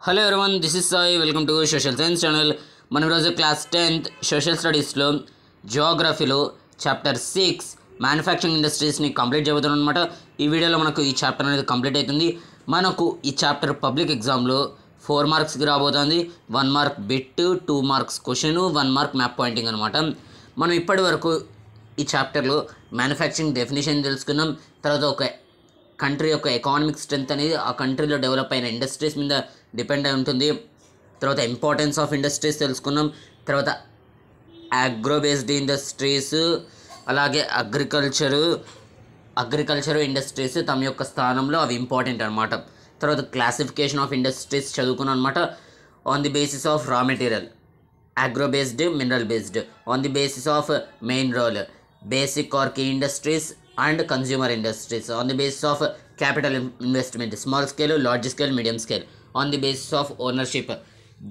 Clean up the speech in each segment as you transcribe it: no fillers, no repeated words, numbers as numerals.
Hello everyone, this is Sai. Welcome to social science channel. మనం ఈరోజు class 10th social స్టడీస్లో జియోగ్రఫీలో chapter 6 manufacturing ఇండస్ట్రీస్ని complete చేయబోతున్నాం అనమాట. ఈ వీడియోలో మనకు ఈ చాప్టర్ అనేది కంప్లీట్ అవుతుంది. మనకు ఈ చాప్టర్ పబ్లిక్ ఎగ్జామ్లో 4 మార్క్స్కి రాబోతుంది. 1 mark bit, 2 marks question, 1 mark map pointing అనమాట. మనం ఇప్పటి వరకు ఈ చాప్టర్లో మ్యానుఫ్యాక్చరింగ్ డెఫినేషన్ తెలుసుకున్నాం. తర్వాత ఒక కంట్రీ యొక్క ఎకానమిక్ స్ట్రెంత్ అనేది ఆ కంట్రీలో డెవలప్ అయిన ఇండస్ట్రీస్ మీద డిపెండ్ అయి ఉంటుంది. తర్వాత ఇంపార్టెన్స్ ఆఫ్ ఇండస్ట్రీస్ తెలుసుకున్నాం. తర్వాత అగ్రో బేస్డ్ ఇండస్ట్రీస్, అలాగే అగ్రికల్చర్ ఇండస్ట్రీస్ తమ యొక్క స్థానంలో అవి ఇంపార్టెంట్ అనమాట. తర్వాత క్లాసిఫికేషన్ ఆఫ్ ఇండస్ట్రీస్ చదువుకున్నాం అనమాట. On the basis of raw material, agro based, mineral based, on the basis of main role, basic or key industries and consumer industries, on the basis of capital investment, small scale, large scale, medium scale, on the basis of ownership,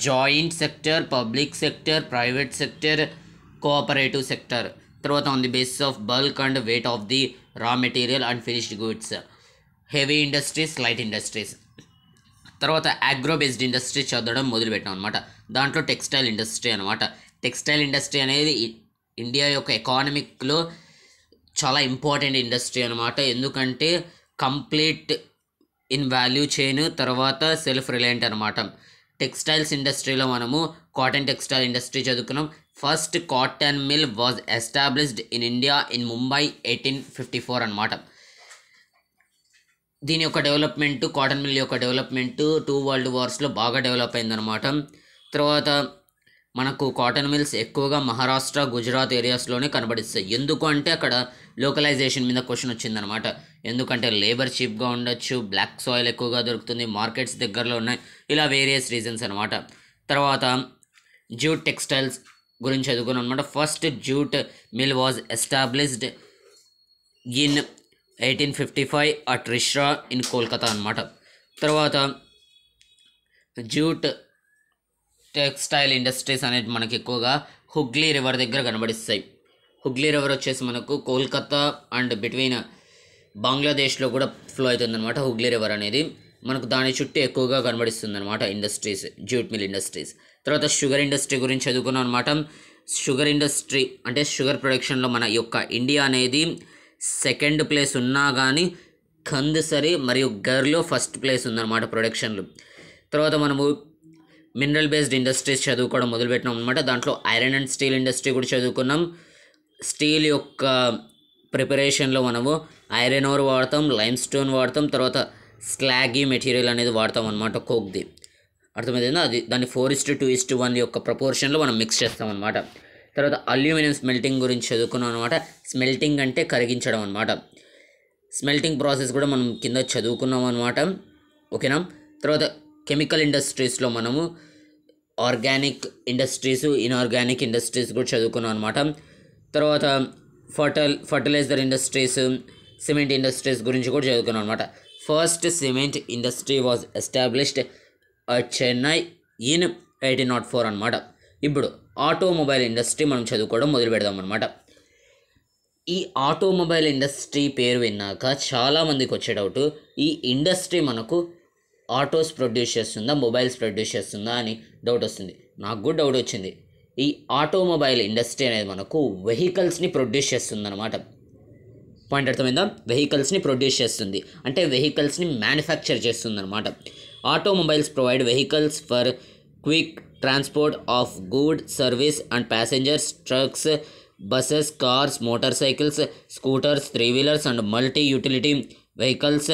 joint sector, public sector, private sector, cooperative sector. తర్వాత on the basis of bulk and weight of the raw material and finished goods, heavy industries, light industries. తర్వాత agro based industry చదవడం మొదలుపెట్టాం అనమాట. దాంట్లో textile industry అనమాట. Textile industry అనేది India యొక్క ఎకానమిక్లో చాలా ఇంపార్టెంట్ ఇండస్ట్రీ అనమాట. ఎందుకంటే కంప్లీట్ ఇన్ వాల్యూ చైన్, తర్వాత సెల్ఫ్ రిలయంట్ అనమాట. టెక్స్టైల్స్ ఇండస్ట్రీలో మనము కాటన్ టెక్స్టైల్ ఇండస్ట్రీ చదువుకున్నాం. First cotton mill was established in India in Mumbai 1854 అనమాట. దీని యొక్క డెవలప్మెంట్, కాటన్ మిల్ యొక్క డెవలప్మెంట్ 2 వరల్డ్ వార్స్లో బాగా డెవలప్ అయిందనమాట. తర్వాత మనకు కాటన్ మిల్స్ ఎక్కువగా మహారాష్ట్ర, గుజరాత్ ఏరియాస్లోనే కనబడిస్తాయి. ఎందుకు అంటే అక్కడ లోకలైజేషన్ మీద క్వశ్చన్ వచ్చిందనమాట. ఎందుకంటే లేబర్ చీప్గా ఉండొచ్చు, బ్లాక్ సాయిల్ ఎక్కువగా దొరుకుతుంది, మార్కెట్స్ దగ్గరలో ఉన్నాయి, ఇలా వేరియస్ రీజన్స్ అనమాట. తర్వాత జూట్ టెక్స్టైల్స్ గురించి చదువుకున్నాం అనమాట. First jute mill was established in 1855 at Rishra in Kolkata అనమాట. తర్వాత జూట్ టెక్స్టైల్ ఇండస్ట్రీస్ అనేది మనకి ఎక్కువగా హుగ్లీ రివర్ దగ్గర కనబడిస్తాయి. హుగ్లీ రివర్ వచ్చేసి మనకు కోల్కతా అండ్ బిట్వీన్ బంగ్లాదేశ్లో కూడా ఫ్లో అవుతుంది అనమాట. హుగ్లీ రివర్ అనేది మనకు దాని చుట్టూ ఎక్కువగా కనబడిస్తుంది అనమాట ఇండస్ట్రీస్, జూట్ మిల్ ఇండస్ట్రీస్. తర్వాత షుగర్ ఇండస్ట్రీ గురించి చదువుకున్నాం అనమాట. షుగర్ ఇండస్ట్రీ అంటే షుగర్ ప్రొడక్షన్లో మన యొక్క ఇండియా అనేది 2nd ప్లేస్ ఉన్నా కానీ కందసరి మరియు గర్లో 1st ప్లేస్ ఉందన్నమాట ప్రొడక్షన్లు. తర్వాత మనము మినరల్ బేస్డ్ ఇండస్ట్రీస్ చదువుకోవడం మొదలుపెట్టినాం అనమాట. దాంట్లో ఐరన్ అండ్ స్టీల్ ఇండస్ట్రీ కూడా చదువుకున్నాం. స్టీల్ యొక్క ప్రిపరేషన్లో మనము ఐరన్ ఓర్ వాడతాం, లైమ్ స్టోన్ వాడతాం, తర్వాత స్లాగీ మెటీరియల్ అనేది వాడతాం అనమాట, కోక్ది. అర్థమైందా? అది దాన్ని 4:2:1 యొక్క ప్రపోర్షన్లో మనం మిక్స్ చేస్తాం అనమాట. తర్వాత అల్యూమినియం స్మెల్టింగ్ గురించి చదువుకున్నాం అనమాట. స్మెల్టింగ్ అంటే కరిగించడం అనమాట. స్మెల్టింగ్ ప్రాసెస్ కూడా మనం కింద చదువుకున్నాం అనమాట. ఓకేనా? తర్వాత కెమికల్ ఇండస్ట్రీస్లో మనము ఆర్గానిక్ ఇండస్ట్రీస్, ఇన్ఆర్గానిక్ ఇండస్ట్రీస్ కూడా చదువుకున్నాం అనమాట. తర్వాత ఫర్టిలైజర్ ఇండస్ట్రీస్, సిమెంట్ ఇండస్ట్రీస్ గురించి కూడా చదువుకున్నాం అనమాట. First cement industry was established at Chennai in 1804 అనమాట. ఇప్పుడు ఆటోమొబైల్ ఇండస్ట్రీ మనం చదువుకోవడం మొదలు పెడదాం అనమాట. ఈ ఆటోమొబైల్ ఇండస్ట్రీ పేరు విన్నాక చాలామందికి వచ్చే డౌట్, ఈ ఇండస్ట్రీ మనకు ఆటోస్ ప్రొడ్యూస్ చేస్తుందా, మొబైల్స్ ప్రొడ్యూస్ చేస్తుందా అని డౌట్ వస్తుంది. నాకు కూడా డౌట్ వచ్చింది. ఈ ఆటోమొబైల్ ఇండస్ట్రీ అనేది మనకు వెహికల్స్ని ప్రొడ్యూస్ చేస్తుంది అనమాట. పాయింట్ అర్థమైందా? వెహికల్స్ని ప్రొడ్యూస్ చేస్తుంది అంటే వెహికల్స్ని మ్యానుఫ్యాక్చర్ చేస్తుంది అనమాట. Automobiles provide vehicles for quick transport of good, service and passengers, trucks, buses, cars, motorcycles, scooters, 3-wheelers and multi-utility vehicles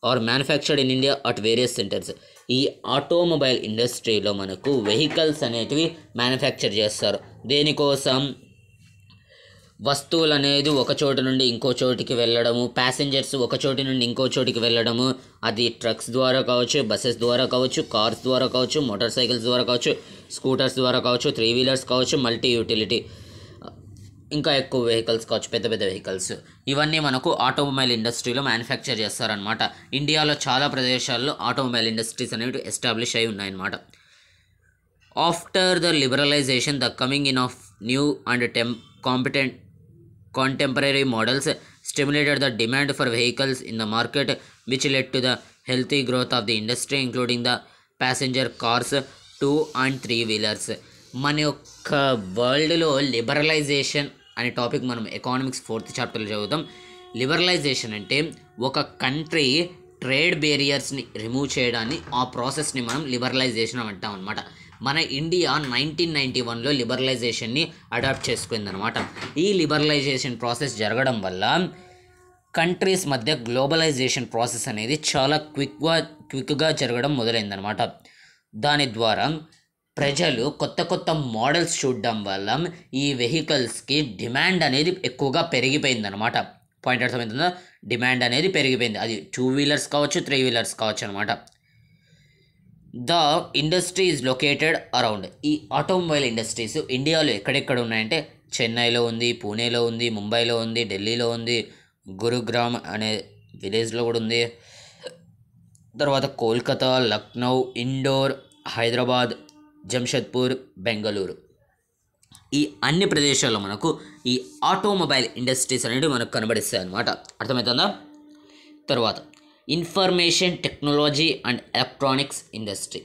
are manufactured in India at various centers. ఈ ఆటోమొబైల్ ఇండస్ట్రీలో మనకు వెహికల్స్ అనేటివి manufacture చేస్తారు. దేనికోసం? వస్తువులు అనేది ఒక చోటు నుండి ఇంకో చోటికి వెళ్ళడము, ప్యాసింజర్స్ ఒక చోటి నుండి ఇంకో చోటికి వెళ్ళడము, అది ట్రక్స్ ద్వారా కావచ్చు, బస్సెస్ ద్వారా కావచ్చు, కార్స్ ద్వారా కావచ్చు, మోటార్ సైకిల్స్ ద్వారా కావచ్చు, స్కూటర్స్ ద్వారా కావచ్చు, 3-wheelers కావచ్చు, మల్టీ యూటిలిటీ ఇంకా ఎక్కువ వెహికల్స్ కావచ్చు, పెద్ద పెద్ద వెహికల్స్. ఇవన్నీ మనకు ఆటోమొబైల్ ఇండస్ట్రీలో మ్యానుఫ్యాక్చర్ చేస్తారనమాట. ఇండియాలో చాలా ప్రదేశాల్లో ఆటోమొబైల్ ఇండస్ట్రీస్ అనేవి ఎస్టాబ్లిష్ అయి ఉన్నాయన్నమాట. After the liberalisation, the coming in of new and contemporary models stimulated the demand for vehicles in the market, which led to the healthy growth of the industry, including the passenger cars, 2 and 3 wheelers. మన యొక్క వరల్డ్లో liberalisation అనే topic మనం economics 4th చాప్టర్లో చదువుతాం. Liberalisation అంటే ఒక country trade బేరియర్స్ని remove చేయడాన్ని, ఆ ప్రాసెస్ని మనం లిబరలైజేషన్ అంటాం అనమాట. మన ఇండియా 1991లో లిబరలైజేషన్ని అడాప్ట్ చేసుకుందనమాట. ఈ లిబరలైజేషన్ ప్రాసెస్ జరగడం వల్ల కంట్రీస్ మధ్య గ్లోబలైజేషన్ ప్రాసెస్ అనేది చాలా క్విక్గా జరగడం మొదలైందనమాట. దాని ద్వారా ప్రజలు కొత్త కొత్త మోడల్స్ చూడడం వల్ల ఈ వెహికల్స్కి డిమాండ్ అనేది ఎక్కువగా పెరిగిపోయిందనమాట. పాయింట్ అర్థమవుతుందా? డిమాండ్ అనేది పెరిగిపోయింది. అది 2 వీలర్స్ కావచ్చు, 3 వీలర్స్ కావచ్చు అనమాట. The industry is located around. ఈ ఆటోమొబైల్ ఇండస్ట్రీస్ ఇండియాలో ఎక్కడెక్కడ ఉన్నాయంటే చెన్నైలో ఉంది, పూణేలో ఉంది, ముంబైలో ఉంది, ఢిల్లీలో ఉంది, గురుగ్రామ్ అనే విలేజ్లో కూడా ఉంది. తర్వాత కోల్కతా, లక్నో, ఇండోర్, హైదరాబాద్, జంషెద్పూర్, బెంగళూరు, ఈ అన్ని ప్రదేశాల్లో మనకు ఈ ఆటోమొబైల్ ఇండస్ట్రీస్ అనేవి మనకు కనబడిస్తాయి అన్నమాట. అర్థమవుతుందా? తర్వాత information technology and electronics industry.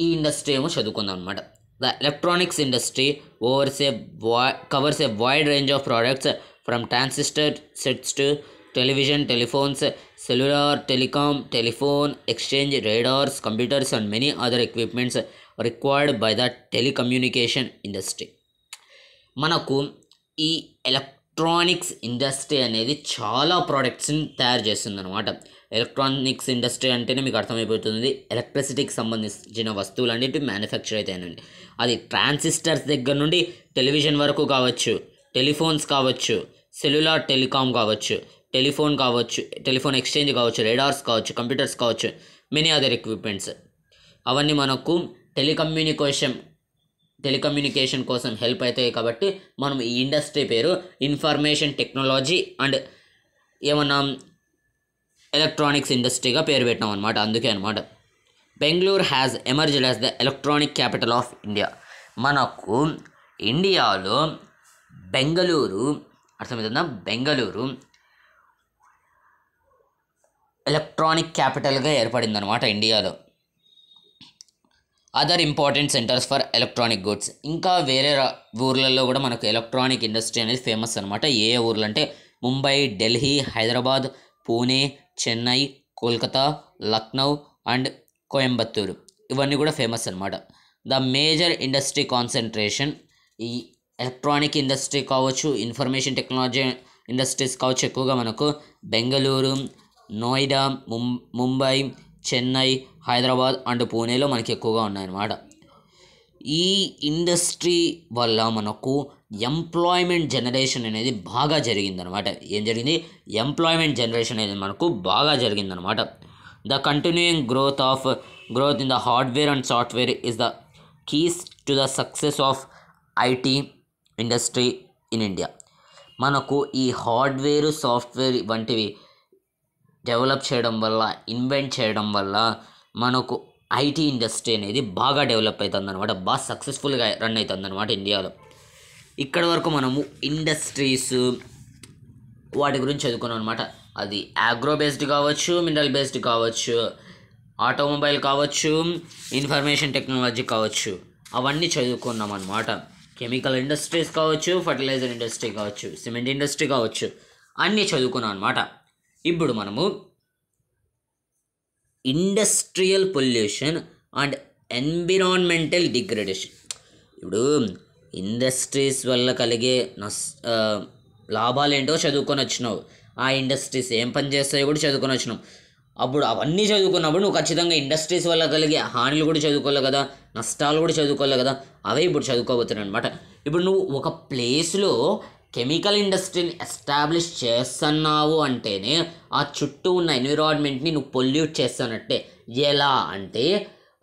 ఈ ఇండస్ట్రీ ఏమో చదువుకుందాం అనమాట. The electronics industry covers A wide range of products from transistor sets to television, telephones, cellular, telecom, telephone exchange, radars, computers and many other equipments required by the telecommunication industry. మనకు ఈ electronics industry అనేది చాలా ప్రోడక్ట్స్ని తయారు చేస్తుంది అనమాట. Electronics industry అంటేనే మీకు అర్థమైపోతుంది, ఎలక్ట్రిసిటీకి సంబంధించిన వస్తువులు అన్నిటి మ్యానుఫ్యాక్చర్ అవుతాయనండి. అది ట్రాన్సిస్టర్స్ దగ్గర నుండి టెలివిజన్ వరకు కావచ్చు, టెలిఫోన్స్ కావచ్చు, సెల్యులార్ టెలికామ్ కావచ్చు, టెలిఫోన్ కావచ్చు, టెలిఫోన్ ఎక్స్చేంజ్ కావచ్చు, రేడార్స్ కావచ్చు, కంప్యూటర్స్ కావచ్చు, మెనీ అదర్ ఎక్విప్మెంట్స్. అవన్నీ మనకు టెలికమ్యూనికేషన్ కోసం హెల్ప్ అవుతాయి. కాబట్టి మనం ఈ ఇండస్ట్రీ పేరు ఇన్ఫర్మేషన్ టెక్నాలజీ అండ్ ఏమన్నా ఎలక్ట్రానిక్స్ ఇండస్ట్రీగా పేరు పెట్టినాం అనమాట. అందుకే అనమాట. Bengaluru has emerged as the electronic capital of India. మనకు ఇండియాలో బెంగళూరు, అర్థమవుతుందా, బెంగళూరు ఎలక్ట్రానిక్ క్యాపిటల్గా ఏర్పడింది అనమాట ఇండియాలో. Other important centres for electronic goods. ఇంకా వేరే ఊర్లలో కూడా మనకు ఎలక్ట్రానిక్ ఇండస్ట్రీ అనేది ఫేమస్ అనమాట. ఏ ఊర్లు అంటే ముంబై, ఢిల్లీ, హైదరాబాద్, పూణే, చెన్నై, కోల్కతా, లక్నో అండ్ కోయంబత్తూరు, ఇవన్నీ కూడా ఫేమస్ అనమాట. ద మేజర్ ఇండస్ట్రీ కాన్సన్ట్రేషన్, ఈ ఎలక్ట్రానిక్ ఇండస్ట్రీ కావచ్చు, ఇన్ఫర్మేషన్ టెక్నాలజీ ఇండస్ట్రీస్ కావచ్చు, ఎక్కువగా మనకు బెంగళూరు, నోయిడా, ముంబై, చెన్నై, హైదరాబాద్ అండ్ పూణేలో మనకి ఎక్కువగా ఉన్నాయన్నమాట. ఈ ఇండస్ట్రీ వల్ల మనకు ఎంప్లాయ్మెంట్ జనరేషన్ అనేది బాగా జరిగిందనమాట. ఏం జరిగింది? ఎంప్లాయ్మెంట్ జనరేషన్ అనేది మనకు బాగా జరిగిందనమాట. The continuing growth in the hardware and software is the keys to the success of IT industry in India. మనకు ఈ హార్డ్వేర్, సాఫ్ట్వేర్ వంటివి డెవలప్ చేయడం వల్ల, ఇన్వెంట్ చేయడం వల్ల మనకు ఐటీ ఇండస్ట్రీ అనేది బాగా డెవలప్ అవుతుంది అనమాట. బాగా సక్సెస్ఫుల్గా రన్ అవుతుంది అనమాట ఇండియాలో. ఇక్కడ వరకు మనము ఇండస్ట్రీస్ వాటి గురించి చదువుకున్నాం అనమాట. అది అగ్రో బేస్డ్ కావచ్చు, మినరల్ బేస్డ్ కావచ్చు, ఆటోమొబైల్ కావచ్చు, ఇన్ఫర్మేషన్ టెక్నాలజీ కావచ్చు, అవన్నీ చదువుకున్నాం అనమాట. కెమికల్ ఇండస్ట్రీస్ కావచ్చు, ఫర్టిలైజర్ ఇండస్ట్రీ కావచ్చు, సిమెంట్ ఇండస్ట్రీ కావచ్చు, అన్నీ చదువుకున్నాం అనమాట. ఇప్పుడు మనము industrial pollution and environmental degradation. ఇప్పుడు ఇండస్ట్రీస్ వల్ల కలిగే లాభాలు ఏంటో చదువుకొని వచ్చినావు, ఆ ఇండస్ట్రీస్ ఏం పని చేస్తాయో కూడా చదువుకొని వచ్చినావు. అప్పుడు అవన్నీ చదువుకున్నప్పుడు నువ్వు ఖచ్చితంగా ఇండస్ట్రీస్ వల్ల కలిగే హానిలు కూడా చదువుకోవాలి కదా, నష్టాలు కూడా చదువుకోవాలి కదా, అవే ఇప్పుడు చదువుకోబోతున్నాను అనమాట. ఇప్పుడు నువ్వు ఒక ప్లేస్లో కెమికల్ ఇండస్ట్రీని ఎస్టాబ్లిష్ చేస్తున్నావు అంటేనే ఆ చుట్టూ ఉన్న ఎన్విరాన్మెంట్ని నువ్వు పొల్యూట్ చేస్తున్నట్టే. ఎలా అంటే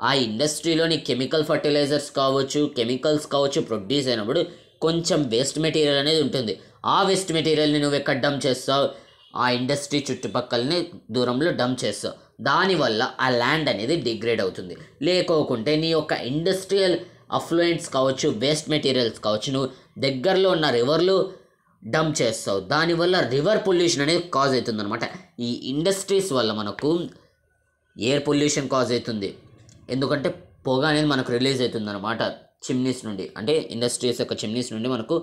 ఆ ఇండస్ట్రీలోని కెమికల్ ఫర్టిలైజర్స్ కావచ్చు, కెమికల్స్ కావచ్చు ప్రొడ్యూస్ అయినప్పుడు కొంచెం వేస్ట్ మెటీరియల్ అనేది ఉంటుంది. ఆ వేస్ట్ మెటీరియల్ని నువ్వు ఎక్కడ డంప్ చేస్తావు? ఆ ఇండస్ట్రీ చుట్టుపక్కలనే దూరంలో డంప్ చేస్తావు. దానివల్ల ఆ ల్యాండ్ అనేది డిగ్రేడ్ అవుతుంది. లేకోకుంటే నీ యొక్క ఇండస్ట్రియల్ అఫ్లుయెంట్స్ కావచ్చు, వేస్ట్ మెటీరియల్స్ కావచ్చు, నువ్వు దగ్గరలో ఉన్న రివర్లు డంప్ చేస్తావు. దానివల్ల రివర్ పొల్యూషన్ అనేది కాజ్ అవుతుంది అనమాట. ఈ ఇండస్ట్రీస్ వల్ల మనకు ఎయిర్ పొల్యూషన్ కాజ్ అవుతుంది. ఎందుకంటే పొగ అనేది మనకు రిలీజ్ అవుతుంది అనమాట చిమ్నీస్ నుండి, అంటే ఇండస్ట్రీస్ యొక్క చిమ్నీస్ నుండి మనకు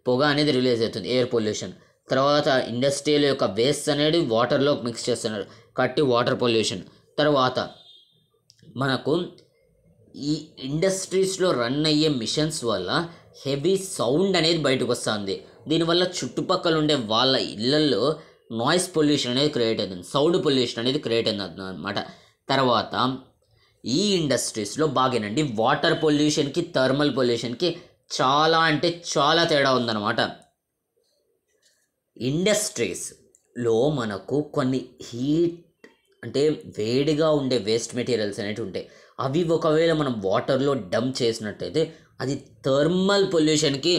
పొగ అనేది రిలీజ్ అవుతుంది, ఎయిర్ పొల్యూషన్. తర్వాత ఇండస్ట్రియల్ యొక్క వేస్ట్ అనేది వాటర్లో మిక్స్ చేస్తున్నారు కాబట్టి వాటర్ పొల్యూషన్. తర్వాత మనకు ఈ ఇండస్ట్రీస్లో రన్ అయ్యే మిషన్స్ వల్ల హెవీ సౌండ్ అనేది బయటకు వస్తుంది. దీనివల్ల చుట్టుపక్కల ఉండే వాళ్ళ ఇళ్ళల్లో నాయిస్ పొల్యూషన్ అనేది క్రియేట్ అవుతుంది, సౌండ్ పొల్యూషన్ అనేది క్రియేట్ అవుతుంది అనమాట. తర్వాత ఈ ఇండస్ట్రీస్లో బాగానండి వాటర్ పొల్యూషన్కి థర్మల్ పొల్యూషన్కి చాలా అంటే చాలా తేడా ఉందన్నమాట. ఇండస్ట్రీస్లో మనకు కొన్ని హీట్ అంటే వేడిగా ఉండే వేస్ట్ మెటీరియల్స్ అనేవి ఉంటాయి. అవి ఒకవేళ మనం వాటర్లో డంప్ చేసినట్టయితే అది థర్మల్ పొల్యూషన్కి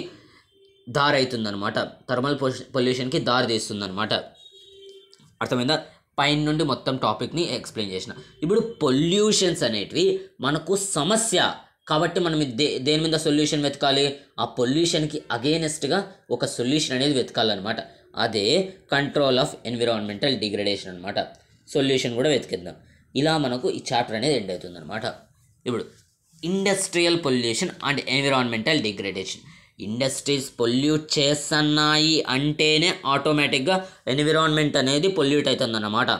దారి అవుతుందన్నమాట, థర్మల్ పొల్యూషన్కి దారి తీస్తుందన్నమాట. అర్థమైందా? పైన నుండి మొత్తం టాపిక్ని ఎక్స్ప్లెయిన్ చేసిన. ఇప్పుడు పొల్యూషన్స్ అనేటివి మనకు సమస్య కాబట్టి మనం దేని మీద సొల్యూషన్ వెతకాలి? ఆ పొల్యూషన్కి అగేనెస్ట్గా ఒక సొల్యూషన్ అనేది వెతకాలన్నమాట. అదే కంట్రోల్ ఆఫ్ ఎన్విరాన్మెంటల్ డిగ్రేడేషన్ అనమాట. సొల్యూషన్ కూడా వెతికిద్దాం. ఇలా మనకు ఈ చాప్టర్ అనేది ఎండ్ అవుతుంది అనమాట. ఇప్పుడు industrial pollution and environmental degradation. Industries pollute చేస్తున్నాయి అంటేనే ఆటోమేటిక్గా ఎన్విరాన్మెంట్ అనేది పొల్యూట్ అవుతుంది అన్నమాట.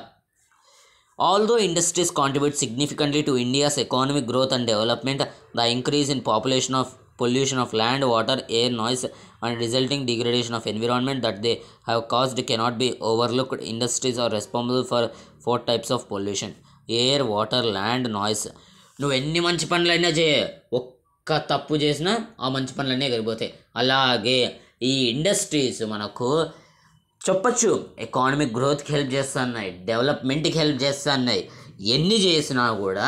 Although industries contribute significantly to India's economic growth and development, the increase in pollution of land, water, air, noise and resulting degradation of environment that they have caused cannot be overlooked. Industries are responsible for 4 types of pollution: air, water, land, noise. నువ్వు ఎన్ని మంచి పనులైనా చేయ, ఒక్క తప్పు చేసినా ఆ మంచి పనులన్నీ ఎగిరిపోతాయి. అలాగే ఈ ఇండస్ట్రీస్ మనకు చెప్పచ్చు ఎకానమిక్ గ్రోత్కి హెల్ప్ చేస్తున్నాయి, డెవలప్మెంట్కి హెల్ప్ చేస్తున్నాయి. ఎన్ని చేసినా కూడా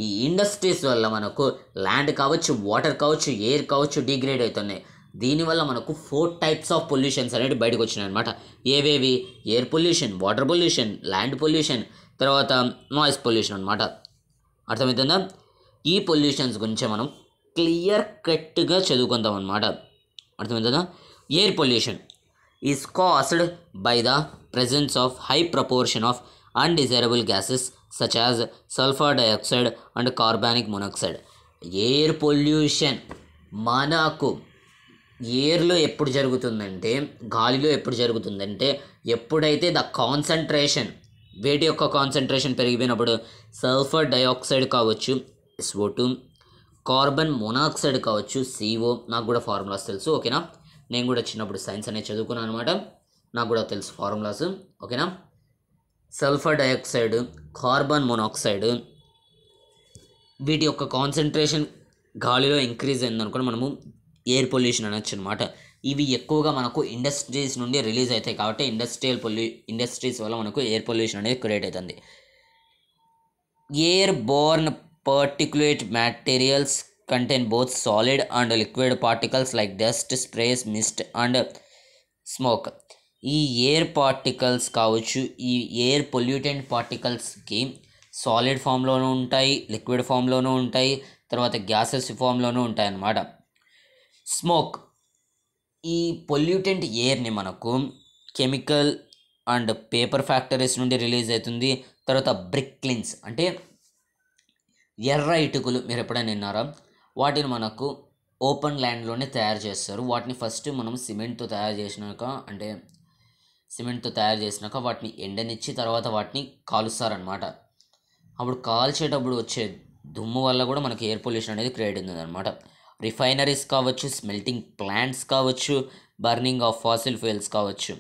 ఈ ఇండస్ట్రీస్ వల్ల మనకు ల్యాండ్ కావచ్చు, వాటర్ కావచ్చు, ఎయిర్ కావచ్చు డిగ్రేడ్ అవుతున్నాయి. దీనివల్ల మనకు 4 టైప్స్ ఆఫ్ పొల్యూషన్స్ అనేవి బయటకు వచ్చినాయి అనమాట. ఏవేవి? Air pollution, water pollution, land pollution, తర్వాత నాయిస్ పొల్యూషన్ అనమాట. అర్థమవుతుందా? ఈ పొల్యూషన్స్ గురించి మనం క్లియర్ కట్గా చదువుకుందాం అనమాట. అర్థమవుతుందా? Air pollution is caused by the presence of high proportion of undesirable gases such as sulfur dioxide and carbonic monoxide. Air pollution మనకు ఎయిర్లో ఎప్పుడు జరుగుతుందంటే, గాలిలో ఎప్పుడు జరుగుతుందంటే, ఎప్పుడైతే ద కాన్సన్ట్రేషన్, వేటి యొక్క కాన్సన్ట్రేషన్ పెరిగిపోయినప్పుడు సల్ఫర్ డయాక్సైడ్ కావచ్చు SO2, కార్బన్ మొనాక్సైడ్ కావచ్చు CO. నాకు కూడా ఫార్ములాస్ తెలుసు, ఓకేనా? నేను కూడా చిన్నప్పుడు సైన్స్ అనేది చదువుకున్నాను అనమాట, నాకు కూడా తెలుసు ఫార్ములాస్, ఓకేనా? సల్ఫర్ డయాక్సైడ్, కార్బన్ మొనాక్సైడ్, వీటి యొక్క కాన్సన్ట్రేషన్ గాలిలో ఇంక్రీజ్ అయిందనుకోండి మనము ఎయిర్ పొల్యూషన్ అనొచ్చు అనమాట. ఇవి ఎక్కువగా మనకు ఇండస్ట్రీస్ నుండి రిలీజ్ అవుతాయి కాబట్టి ఇండస్ట్రీస్ వల్ల మనకు ఎయిర్ పొల్యూషన్ అనేది క్రియేట్ అవుతుంది. Air Born particulate materials contain both solid and liquid particles like dust, sprays, mist and smoke. ఈ ఎయిర్ పార్టికల్స్ కావచ్చు, ఈ ఎయిర్ పొల్యూటెంట్ పార్టికల్స్కి సాలిడ్ ఫామ్లోనూ ఉంటాయి, లిక్విడ్ ఫామ్లోనూ ఉంటాయి, తర్వాత గ్యాసెస్ ఫామ్లోనూ ఉంటాయి అన్నమాట. స్మోక్, ఈ పొల్యూటెంట్ ఎయిర్ని మనకు కెమికల్ అండ్ పేపర్ ఫ్యాక్టరీస్ నుండి రిలీజ్ అవుతుంది. తర్వాత బ్రిక్లిన్స్ అంటే ఎర్ర ఇటుకలు, మీరు ఎప్పుడైనా విన్నారా? వాటిని మనకు ఓపెన్ ల్యాండ్లోనే తయారు చేస్తారు. వాటిని ఫస్ట్ మనం సిమెంట్తో తయారు చేసినాక వాటిని ఎండనిచ్చి తర్వాత వాటిని కాలుస్తారనమాట. అప్పుడు కాల్చేటప్పుడు వచ్చే దుమ్ము వల్ల కూడా మనకి ఎయిర్ పొల్యూషన్ అనేది క్రియేట్ అవుతుంది అనమాట. రిఫైనరీస్ కావచ్చు, స్మెల్టింగ్ ప్లాంట్స్ కావచ్చు, బర్నింగ్ ఆఫ్ ఫాసిల్ ఫ్యూయల్స్ కావచ్చు,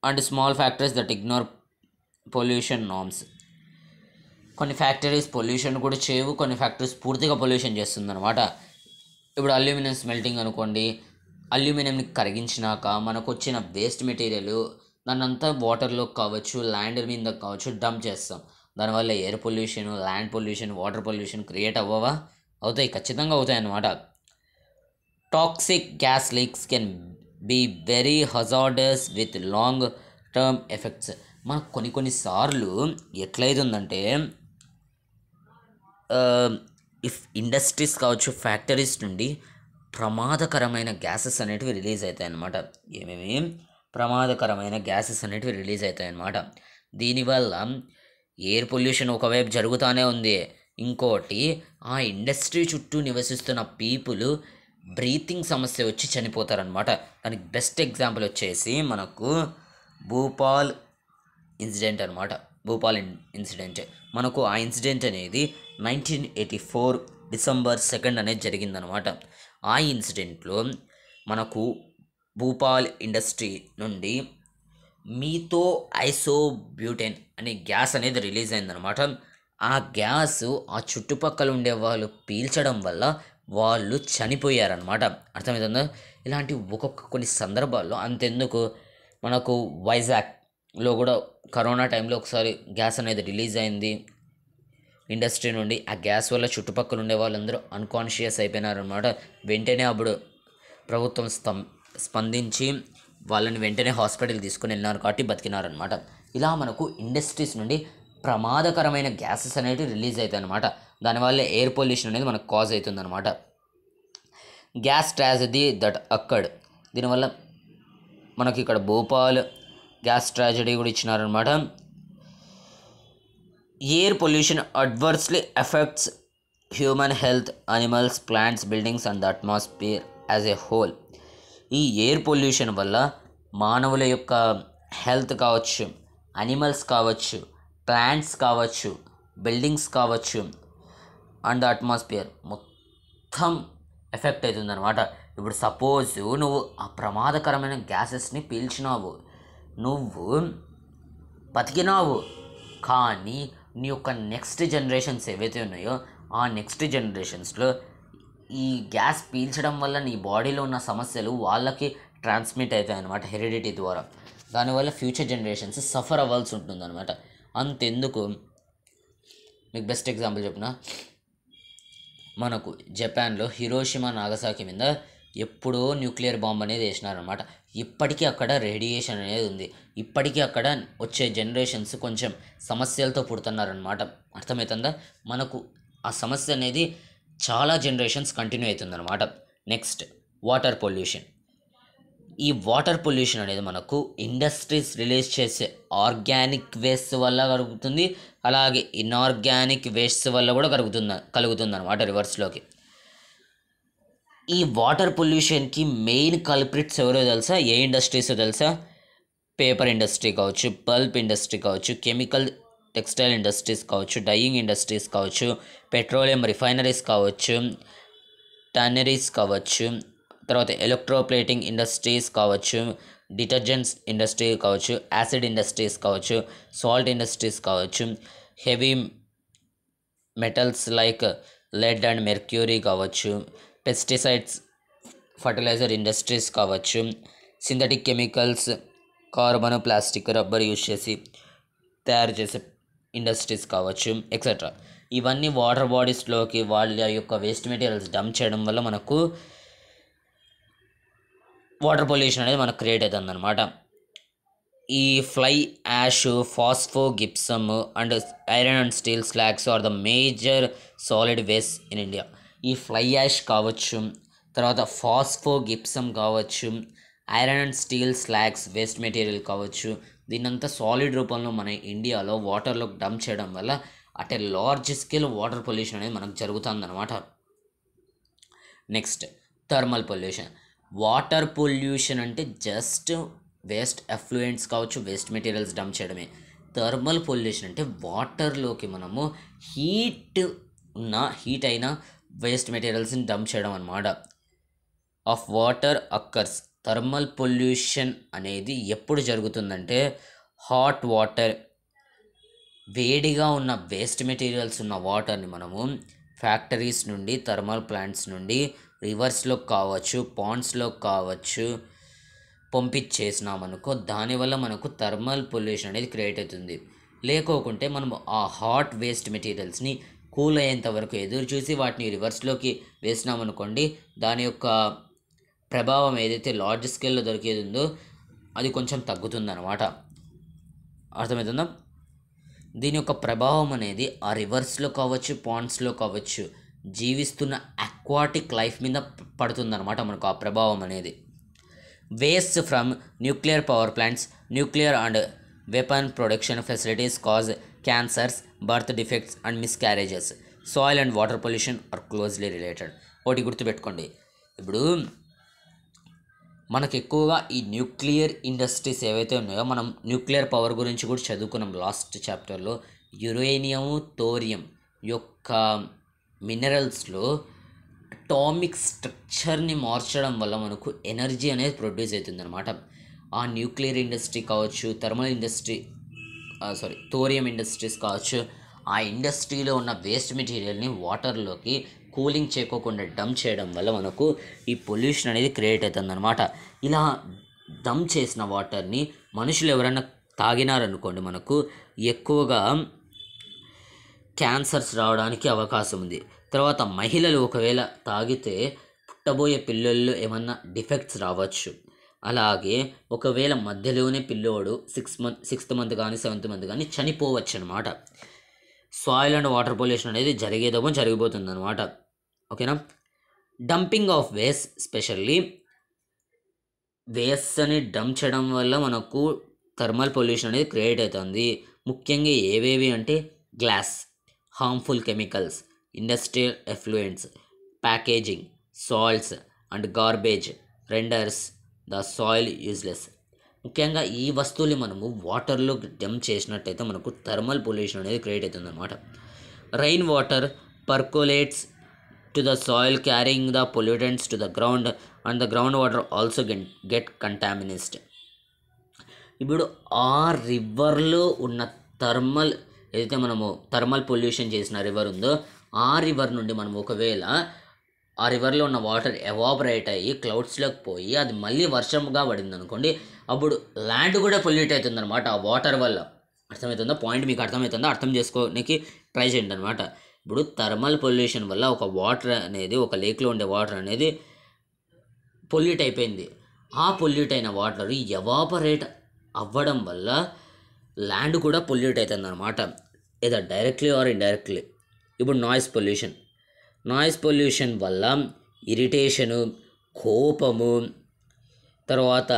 and small factories that ignore pollution norms. కొన్ని ఫ్యాక్టరీస్ పొల్యూషన్ కూడా చేయవు, కొన్ని ఫ్యాక్టరీస్ పూర్తిగా పొల్యూషన్ చేస్తుంది అనమాట. ఇప్పుడు అల్యూమినియం స్మెల్టింగ్ అనుకోండి, అల్యూమినియంని కరిగించినాక మనకు వచ్చిన వేస్ట్ మెటీరియల్ దాన్ని అంతా వాటర్లో కావచ్చు, ల్యాండ్ మీద కావచ్చు డంప్ చేస్తాం. దానివల్ల air pollution, land pollution, water pollution create అవ్వవా? అవుతాయి, ఖచ్చితంగా అవుతాయి అన్నమాట. Toxic gas leaks can be very hazardous with long term effects. మనకు కొన్నిసార్లు ఎట్లయితుందంటే, ఇఫ్ ఇండస్ట్రీస్ కావచ్చు, ఫ్యాక్టరీస్ నుండి ప్రమాదకరమైన గ్యాసెస్ అనేటివి రిలీజ్ అవుతాయి అన్నమాట. ఏమేమి ప్రమాదకరమైన గ్యాసెస్ అనేటివి రిలీజ్ అవుతాయి అన్నమాట. దీనివల్ల ఎయిర్ పొల్యూషన్ ఒకవైపు జరుగుతూనే ఉంది, ఇంకోటి ఆ ఇండస్ట్రీ చుట్టూ నివసిస్తున్న పీపుల్ బ్రీతింగ్ సమస్య వచ్చి చనిపోతారనమాట. దానికి బెస్ట్ ఎగ్జాంపుల్ వచ్చేసి మనకు భూపాల్ ఇన్సిడెంట్ అనమాట. భూపాల్ ఇన్సిడెంట్ మనకు ఆ ఇన్సిడెంట్ అనేది 1984 డిసెంబర్ 2 అనేది జరిగిందనమాట. ఆ ఇన్సిడెంట్లో మనకు భూపాల్ ఇండస్ట్రీ నుండి మీతో ఐసోబ్యూటెన్ అనే గ్యాస్ అనేది రిలీజ్ అయిందనమాట. ఆ గ్యాస్ ఆ చుట్టుపక్కల ఉండే వాళ్ళు పీల్చడం వల్ల వాళ్ళు చనిపోయారనమాట. అర్థమవుతుందా? ఇలాంటి కొన్ని సందర్భాల్లో అంతెందుకు, మనకు వైజాగ్లో కూడా కరోనా టైంలో ఒకసారి గ్యాస్ అనేది రిలీజ్ అయింది ఇండస్ట్రీ నుండి. ఆ గ్యాస్ వల్ల చుట్టుపక్కల ఉండే వాళ్ళందరూ అన్కాన్షియస్ అయిపోయినారనమాట. వెంటనే అప్పుడు ప్రభుత్వం స్పందించి వాళ్ళని వెంటనే హాస్పిటల్ తీసుకుని వెళ్ళినారు కాబట్టి బతికినారనమాట. ఇలా మనకు ఇండస్ట్రీస్ నుండి ప్రమాదకరమైన గ్యాసెస్ అనేవి రిలీజ్ అవుతాయి అనమాట. దానివల్ల ఎయిర్ పొల్యూషన్ అనేది మనకు కాజ్ అవుతుందన్నమాట. గ్యాస్ ట్రాజడీ దట్ అక్కర్డ్, దీనివల్ల మనకి ఇక్కడ భోపాల్ గ్యాస్ ట్రాజడీ కూడా ఇచ్చినారనమాట. Air pollution adversely effects human health, animals, plants, buildings and the atmosphere as a whole. ఈ ఎయిర్ పొల్యూషన్ వల్ల మానవుల యొక్క హెల్త్ కావచ్చు, అనిమల్స్ కావచ్చు, ప్లాంట్స్ కావచ్చు, బిల్డింగ్స్ కావచ్చు అండ్ అట్మాస్ఫియర్ మొత్తం ఎఫెక్ట్ అవుతుందన్నమాట. ఇప్పుడు సపోజ్ నువ్వు ఆ ప్రమాదకరమైన గ్యాసెస్ని పీల్చినావు, నువ్వు బతికినావు, కానీ నీ యొక్క నెక్స్ట్ జనరేషన్స్ ఏవైతే ఉన్నాయో ఆ నెక్స్ట్ జనరేషన్స్లో ఈ గ్యాస్ పీల్చడం వల్ల నీ బాడీలో ఉన్న సమస్యలు వాళ్ళకి ట్రాన్స్మిట్ అవుతాయి అన్నమాట హెరిడిటీ ద్వారా. దానివల్ల ఫ్యూచర్ జనరేషన్స్ సఫర్ అవ్వాల్సి ఉంటుందన్నమాట. అంతెందుకు, మీకు బెస్ట్ ఎగ్జాంపుల్ చెప్పిన, మనకు జపాన్లో హిరోషిమా నాగసాకి మీద ఎప్పుడో న్యూక్లియర్ బాంబ్ అనేది వేసినారనమాట. ఇప్పటికీ అక్కడ రేడియేషన్ అనేది ఉంది. ఇప్పటికీ అక్కడ వచ్చే జనరేషన్స్ కొంచెం సమస్యలతో పుడుతున్నారనమాట. అర్థమవుతుందా? మనకు ఆ సమస్య అనేది చాలా జనరేషన్స్ కంటిన్యూ అవుతుందన్నమాట. Next water pollution. ఈ వాటర్ పొల్యూషన్ అనేది మనకు ఇండస్ట్రీస్ రిలీజ్ చేసే ఆర్గానిక్ వేస్ట్ వల్ల కలుగుతుంది, అలాగే ఇన్ఆర్గానిక్ వేస్ట్ వల్ల కూడా కలుగుతుంది అనమాట రివర్స్లోకి. ఈ వాటర్ పొల్యూషన్కి మెయిన్ కల్ప్రిట్స్ ఎవరో తెలుసా? ఏ ఇండస్ట్రీస్ తెలుసా? పేపర్ ఇండస్ట్రీ కావచ్చు, పల్ప్ ఇండస్ట్రీ కావచ్చు, కెమికల్ టెక్స్టైల్ ఇండస్ట్రీస్ కావచ్చు, డైయింగ్ ఇండస్ట్రీస్ కావచ్చు, పెట్రోలియం రిఫైనరీస్ కావచ్చు, టన్నరీస్ కావచ్చు, తర్వాత ఎలక్ట్రోప్లేటింగ్ ఇండస్ట్రీస్ కావచ్చు, డిటర్జెంట్స్ ఇండస్ట్రీ కావచ్చు, యాసిడ్ ఇండస్ట్రీస్ కావచ్చు, సాల్ట్ ఇండస్ట్రీస్ కావచ్చు, heavy metals like lead and mercury కావచ్చు, పెస్టిసైడ్స్ ఫర్టిలైజర్ ఇండస్ట్రీస్ కావచ్చు, synthetic chemicals, carbon, plastic, rubber use చేసి తయారు చేసే ఇండస్ట్రీస్ కావచ్చు, ఎక్సెట్రా. ఇవన్నీ వాటర్ బాడీస్లోకి వాళ్ళ యొక్క వేస్ట్ మెటీరియల్స్ డంప్ చేయడం వల్ల మనకు వాటర్ పొల్యూషన్ అనేది మనకు క్రియేట్ అవుతుంది అనమాట. ఈ fly ash, phospho gypsum and iron and steel slags are the major solid waste in India. ఈ ఫ్లై యాష్ కావచ్చు, తర్వాత ఫాస్ఫో గిప్సమ్ కావచ్చు, iron and steel slags waste material కావచ్చు, దీన్నంతా సాలిడ్ రూపంలో మన ఇండియాలో వాటర్లో డంప్ చేయడం వల్ల at a large scale water pollution అనేది మనకు జరుగుతుందన్నమాట. Next thermal pollution. Water pollution అంటే జస్ట్ వేస్ట్ ఎఫ్లూయెంట్స్ కావచ్చు, వేస్ట్ మెటీరియల్స్ డంప్ చేయడమే. థర్మల్ పొల్యూషన్ అంటే వాటర్లోకి మనము హీట్ అయిన వేస్ట్ మెటీరియల్స్ని డంప్ చేయడం అన్నమాట. Of water occurs. Thermal pollution అనేది ఎప్పుడు జరుగుతుందంటే హాట్ వాటర్, వేడిగా ఉన్న వేస్ట్ మెటీరియల్స్ ఉన్న వాటర్ని మనము ఫ్యాక్టరీస్ నుండి, థర్మల్ ప్లాంట్స్ నుండి రివర్స్లో కావచ్చు, పాండ్స్లో కావచ్చు పంపించేసినామనుకో, దానివల్ల మనకు థర్మల్ పొల్యూషన్ అనేది క్రియేట్ అవుతుంది. లేకోకుంటే మనం ఆ హాట్ వేస్ట్ మెటీరియల్స్ని కూల్ అయ్యేంత వరకు ఎదురు చూసి వాటిని రివర్స్లోకి వేసినామనుకోండి, దాని యొక్క ప్రభావం ఏదైతే లార్జ్ స్కేల్లో దొరికేది ఉందో అది కొంచెం తగ్గుతుందన్నమాట. అర్థమవుతుందా? దీని యొక్క ప్రభావం అనేది ఆ రివర్స్లో కావచ్చు, పాండ్స్లో కావచ్చు జీవిస్తున్న అక్వాటిక్ లైఫ్ మీద పడుతుందన్నమాట మనకు ఆ ప్రభావం అనేది. Waste from nuclear power plants, nuclear and weapon production facilities cause cancers, birth defects and miscarriages. Soil and water pollution are closely related. ఒకటి గుర్తుపెట్టుకోండి, ఇప్పుడు మనకు ఎక్కువగా ఈ న్యూక్లియర్ ఇండస్ట్రీస్ ఏవైతే ఉన్నాయో, మనం న్యూక్లియర్ పవర్ గురించి కూడా చదువుకున్నాం లాస్ట్ చాప్టర్లో. యురేనియం, థోరియం యొక్క మినరల్స్లో అటామిక్ స్ట్రక్చర్ని మార్చడం వల్ల మనకు ఎనర్జీ అనేది ప్రొడ్యూస్ అవుతుంది అనమాట. ఆ న్యూక్లియర్ ఇండస్ట్రీ కావచ్చు, థర్మల్ ఇండస్ట్రీ థోరియం ఇండస్ట్రీస్ కావచ్చు, ఆ ఇండస్ట్రీలో ఉన్న వేస్ట్ మెటీరియల్ని వాటర్లోకి కూలింగ్ చేయకోకుండా డంప్ చేయడం వల్ల మనకు ఈ పొల్యూషన్ అనేది క్రియేట్ అవుతుంది అనమాట. ఇలా డంప్ చేసిన వాటర్ని మనుషులు ఎవరైనా తాగినారనుకోండి, మనకు ఎక్కువగా క్యాన్సర్స్ రావడానికి అవకాశం ఉంది. తర్వాత మహిళలు ఒకవేళ తాగితే పుట్టబోయే పిల్లల్లో ఏమన్నా డిఫెక్ట్స్ రావచ్చు. అలాగే ఒకవేళ మధ్యలోనే పిల్లోడు 6th మంత్ కానీ 7th మంత్ కానీ చనిపోవచ్చు అనమాట. సాయిల్ అండ్ వాటర్ పొల్యూషన్ అనేది జరిగేదేమో జరిగిపోతుంది అనమాట. ఓకేనా. Dumping of waste, specially waste అని డంప్ చేయడం వల్ల మనకు థర్మల్ పొల్యూషన్ అనేది క్రియేట్ అవుతుంది. ముఖ్యంగా ఏవేవి అంటే glass, harmful chemicals, industrial effluents, packaging, salts and garbage renders the soil useless. ముఖ్యంగా ఈ వస్తువులు మనము వాటర్లో డంప్ చేసినట్టయితే మనకు థర్మల్ పొల్యూషన్ అనేది క్రియేట్ అవుతుంది అనమాట. Rain water percolates to the soil carrying the pollutants to the ground and the ground water also get contaminated. ఇప్పుడు ఆ రివర్లో ఉన్న ఏదైతే మనము థర్మల్ పొల్యూషన్ చేసిన రివర్ ఉందో, ఆ రివర్ నుండి మనం ఒకవేళ ఆ రివర్లో ఉన్న వాటర్ ఎవాపరేట్ అయ్యి క్లౌడ్స్లోకి పోయి అది మళ్ళీ వర్షంగా పడింది అనుకోండి, అప్పుడు ల్యాండ్ కూడా పొల్యూట్ అవుతుంది అనమాట ఆ వాటర్ వల్ల. అర్థమవుతుందా? పాయింట్ మీకు అర్థమవుతుందా? అర్థం చేసుకోనికి ట్రై చేయండి అనమాట. ఇప్పుడు థర్మల్ పొల్యూషన్ వల్ల ఒక వాటర్ అనేది, ఒక లేక్లో ఉండే వాటర్ అనేది పొల్యూట్ అయిపోయింది. ఆ పొల్యూట్ అయిన వాటర్ ఎవాపరేట్ అవ్వడం వల్ల ల్యాండ్ కూడా పొల్యూట్ అవుతుంది అనమాట, ఏదో డైరెక్ట్లీ ఆర్ ఇండైరెక్ట్లీ. ఇప్పుడు నాయిస్ పొల్యూషన్ వల్ల ఇరిటేషను, కోపము, తర్వాత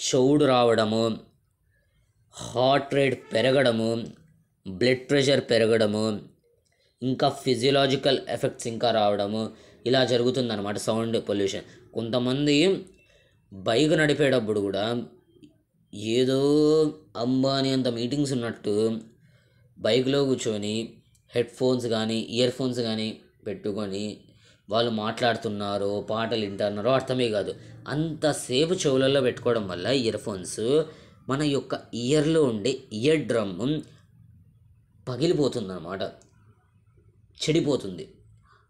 చెవుడు రావడము, హార్ట్ రేట్ పెరగడము, బ్లడ్ ప్రెషర్ పెరగడము, ఇంకా ఫిజియలాజికల్ ఎఫెక్ట్స్ ఇంకా రావడము, ఇలా జరుగుతుందన్నమాట సౌండ్ పొల్యూషన్. కొంతమంది బైక్ నడిపేటప్పుడు కూడా ఏదో అంబానీ అంత మీటింగ్స్ ఉన్నట్టు బైక్లో కూర్చొని హెడ్ ఫోన్స్ కానీ ఇయర్ ఫోన్స్ కానీ పెట్టుకొని వాళ్ళు మాట్లాడుతున్నారో పాటలు వింటున్నారో అర్థమే కాదు. అంతసేపు చెవులలో పెట్టుకోవడం వల్ల ఇయర్ ఫోన్స్ మన యొక్క ఇయర్లో ఉండే ఇయర్ డ్రమ్ పగిలిపోతుంది అన్నమాట, చెడిపోతుంది.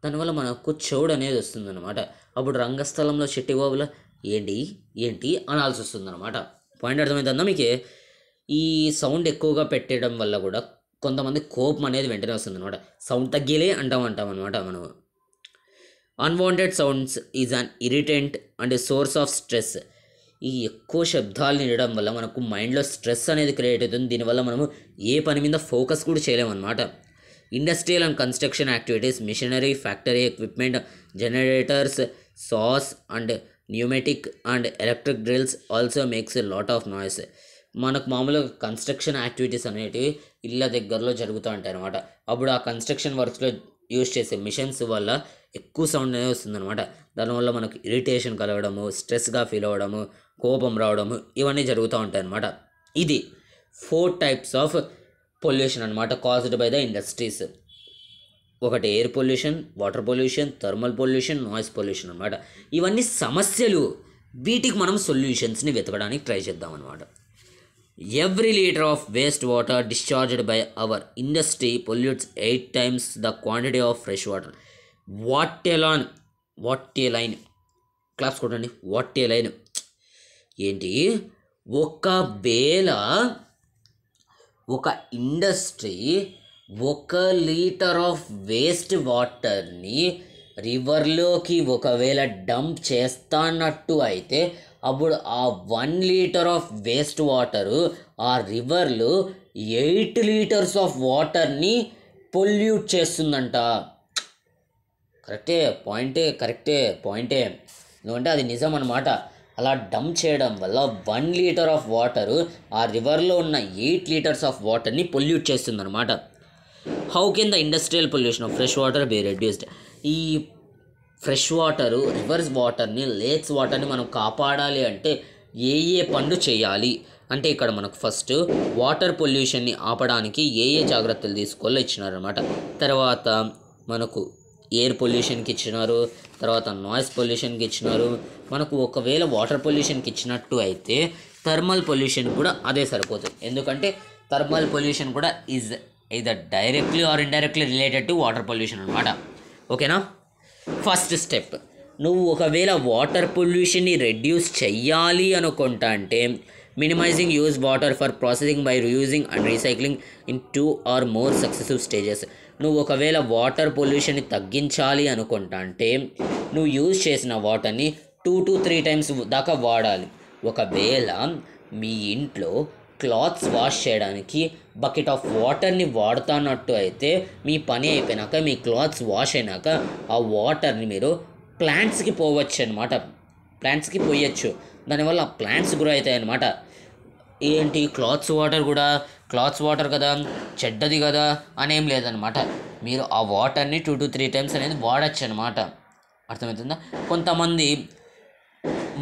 దానివల్ల మనకు చెవుడు అనేది వస్తుంది అనమాట. అప్పుడు రంగస్థలంలో చెట్టిబాబుల ఏంటి అనాల్సి వస్తుంది అనమాట. పాయింట్ అర్థమవుతుందా మీకు? ఈ సౌండ్ ఎక్కువగా పెట్టడం వల్ల కూడా కొంతమంది కోపం అనేది వెంటనే వస్తుంది అనమాట. సౌండ్ తగ్గిలే అంటాం అనమాట మనం. Unwanted sounds is an irritant and source of stress. ఈ ఎక్కువ శబ్దాలు వినడం వల్ల మనకు మైండ్లో స్ట్రెస్ అనేది క్రియేట్ అవుతుంది. దీనివల్ల మనము ఏ పని మీద ఫోకస్ కూడా చేయలేమన్నమాట. Industrial and construction activities, machinery, factory equipment, generators, saws and pneumatic and electric drills also makes a lot of noise. మనకు మామూలుగా కన్స్ట్రక్షన్ యాక్టివిటీస్ అనేటివి ఇళ్ళ దగ్గరలో జరుగుతూ ఉంటాయి అనమాట. అప్పుడు ఆ కన్స్ట్రక్షన్ వర్క్స్లో యూజ్ చేసే మిషన్స్ వల్ల ఎక్కువ సౌండ్ అనేది వస్తుందన్నమాట. దానివల్ల మనకు ఇరిటేషన్ కలగడము, స్ట్రెస్గా ఫీల్ అవ్వడము, కోపం రావడము, ఇవన్నీ జరుగుతూ ఉంటాయి అన్నమాట. ఇది 4 types ఆఫ్ పొల్యూషన్ అనమాట కాజ్డ్ బై ద ఇండస్ట్రీస్. ఒకటి air pollution, water pollution, thermal pollution, noise pollution అనమాట. ఇవన్నీ సమస్యలు. వీటికి మనం సొల్యూషన్స్ని వెతకడానికి ట్రై చేద్దాం అనమాట. Every litre of waste water discharged by our industry pollutes 8 times the quantity of fresh water. What a line claps కొట్టండి. వాట్ ఏ లైన్ ఏంటి? ఒకవేళ ఒక ఇండస్ట్రీ 1 లీటర్ ఆఫ్ వేస్ట్ వాటర్ని రివర్లోకి ఒకవేళ డంప్ చేస్తాన్నట్టు అయితే అప్పుడు ఆ 1 లీటర్ ఆఫ్ వేస్ట్ వాటరు ఆ రివర్లో 8 liters ఆఫ్ వాటర్ని పొల్యూట్ చేస్తుందంట. కరెక్టే పాయింటే. ఎందుకంటే అది నిజం అన్నమాట. అలా డంప్ చేయడం వల్ల 1 లీటర్ ఆఫ్ వాటరు ఆ రివర్లో ఉన్న 8 లీటర్స్ ఆఫ్ వాటర్ని పొల్యూట్ చేస్తుంది అనమాట. How can the industrial pollution of fresh water be reduced? ఈ ఫ్రెష్ వాటరు, రివర్స్ వాటర్ని, లేక్స్ వాటర్ని మనం కాపాడాలి అంటే ఏ పనులు చేయాలి అంటే ఇక్కడ మనకు ఫస్ట్ వాటర్ పొల్యూషన్ని ఆపడానికి ఏ జాగ్రత్తలు తీసుకోవాలో ఇచ్చినారనమాట. తర్వాత మనకు ఎయిర్ పొల్యూషన్కి ఇచ్చినారు, తర్వాత నాయిస్ పొల్యూషన్కి ఇచ్చినారు. మనకు ఒకవేళ వాటర్ పొల్యూషన్కి ఇచ్చినట్టు అయితే థర్మల్ పొల్యూషన్ కూడా అదే సరిపోతుంది. ఎందుకంటే థర్మల్ పొల్యూషన్ కూడా is either directly or indirectly related to water pollution అనమాట. ఓకేనా? ఫస్ట్ స్టెప్, నువ్వు ఒకవేళ వాటర్ పొల్యూషన్ని రెడ్యూస్ చెయ్యాలి అనుకుంటా అంటే minimising use water for processing by reusing and recycling in 2 or more successive stages. నువ్వు ఒకవేళ వాటర్ పొల్యూషన్ని తగ్గించాలి అనుకుంటా అంటే నువ్వు యూజ్ చేసిన వాటర్ని 2 to 3 times దాకా వాడాలి. ఒకవేళ మీ ఇంట్లో క్లాత్స్ వాష్ చేయడానికి బకెట్ ఆఫ్ వాటర్ని వాడుతున్నట్టు అయితే మీ పని అయిపోయినాక, మీ క్లాత్స్ వాష్ అయినాక ఆ వాటర్ని మీరు ప్లాంట్స్కి పోవచ్చు అనమాట. ప్లాంట్స్కి పోయచ్చు. దానివల్ల ప్లాంట్స్ గ్రో అవుతాయి అన్నమాట. ఏంటి క్లాత్స్ వాటర్ కదా, చెడ్డది కదా అనేం లేదనమాట. మీరు ఆ వాటర్ని 2 to 3 times అనేది వాడచ్చు అనమాట. అర్థమవుతుందా? కొంతమంది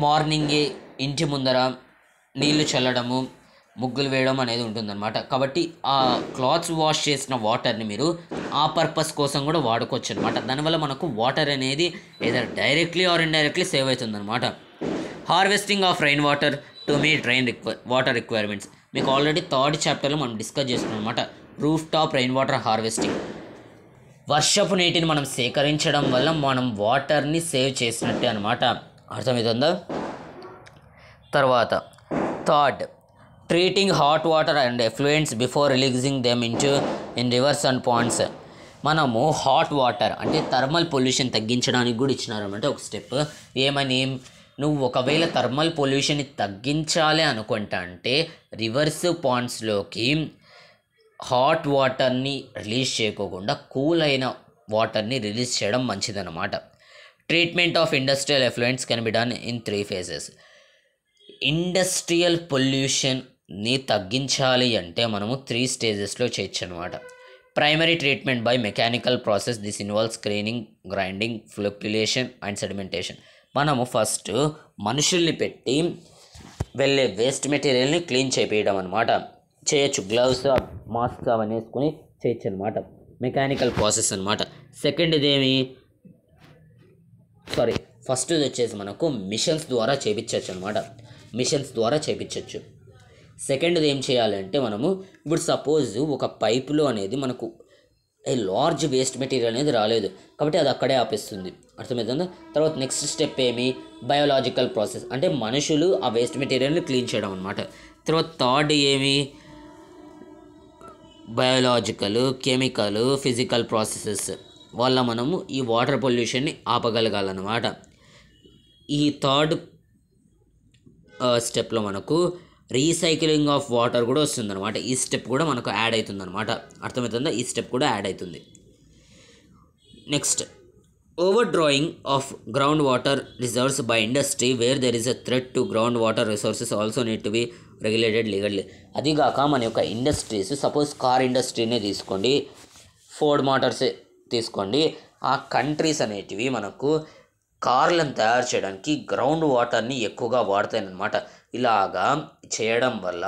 మార్నింగే ఇంటి ముందర నీళ్లు చల్లడము, ముగ్గులు వేయడం అనేది ఉంటుందన్నమాట. కాబట్టి ఆ క్లాత్స్ వాష్ చేసిన వాటర్ని మీరు ఆ పర్పస్ కోసం కూడా వాడుకోవచ్చు అనమాట. దానివల్ల మనకు వాటర్ అనేది ఏదైనా డైరెక్ట్లీ ఆర్ ఇండైరెక్ట్లీ సేవ్ అవుతుందన్నమాట. Harvesting of rain water to meet water requirements. మీకు ఆల్రెడీ 3rd చాప్టర్లో మనం డిస్కస్ చేస్తున్నాం అనమాట. Roof top rain water harvesting. వర్షపు నీటిని మనం సేకరించడం వల్ల మనం వాటర్ని సేవ్ చేసినట్టే అనమాట. అర్థమవుతుందా? తర్వాత 3rd, treating hot water and effluents before releasing them in rivers and ponds. మనము హాట్ వాటర్ అంటే థర్మల్ పొల్యూషన్ తగ్గించడానికి కూడా ఇచ్చినారనమాట ఒక స్టెప్. ఏమని, నువ్వు ఒకవేళ థర్మల్ పొల్యూషన్ని తగ్గించాలి అనుకుంటా అంటే రివర్స్ పాండ్స్లోకి హాట్ వాటర్ని రిలీజ్ చేయకోకుండా కూల్ అయిన వాటర్ని రిలీజ్ చేయడం మంచిదన్నమాట. Treatment of industrial effluents can be done in 3 phases. Industrial పొల్యూషన్ని తగ్గించాలి అంటే మనము 3 stagesలో చేయొచ్చు అనమాట. Primary treatment by mechanical process. This involve screening, grinding, flocculation and sedimentation. మనము ఫస్ట్ మనుషుల్ని పెట్టి వెళ్ళే వేస్ట్ మెటీరియల్ని క్లీన్ చేయించడం అనమాట. చేయొచ్చు. గ్లవ్స్, మాస్క్ అవన్నీ వేసుకొని చేయొచ్చు అనమాట. మెకానికల్ ప్రాసెస్ అనమాట. ఫస్ట్ది వచ్చేసి మనకు మిషన్స్ ద్వారా చేయించవచ్చు అనమాట. సెకండ్ది ఏం చేయాలంటే మనము ఇప్పుడు సపోజ్ ఒక పైపులో అనేది మనకు లార్జ్ వేస్ట్ మెటీరియల్ అనేది రాలేదు కాబట్టి అది అక్కడే ఆపేస్తుంది. అర్థమవుతుందా? తర్వాత నెక్స్ట్ స్టెప్ ఏమి, బయోలాజికల్ ప్రాసెస్ అంటే మనుషులు ఆ వేస్ట్ మెటీరియల్ని క్లీన్ చేయడం అనమాట. తర్వాత 3rd ఏమి, బయోలాజికల్, కెమికల్, ఫిజికల్ ప్రాసెసెస్ వల్ల మనము ఈ వాటర్ పొల్యూషన్ని ఆపగలగాలన్నమాట. ఈ 3rd స్టెప్లో మనకు రీసైక్లింగ్ ఆఫ్ వాటర్ కూడా వస్తుందన్నమాట. ఈ స్టెప్ కూడా మనకు యాడ్ అవుతుందన్నమాట. అర్థమవుతుందా? ఈ స్టెప్ కూడా యాడ్ అవుతుంది. Next, over drawing of ground water reserves by industry where there is a threat to ground water resources also need to be regulated legally. అదిగాక మన యొక్క ఇండస్ట్రీస్, సపోజ్ కార్ ఇండస్ట్రీనే తీసుకోండి, ఫోర్డ్ మోటార్సే తీసుకోండి, ఆ కంట్రీస్ అనేటివి మనకు కార్లను తయారు చేయడానికి గ్రౌండ్ వాటర్ని ఎక్కువగా వాడతాయన్నమాట. ఇలాగా చేయడం వల్ల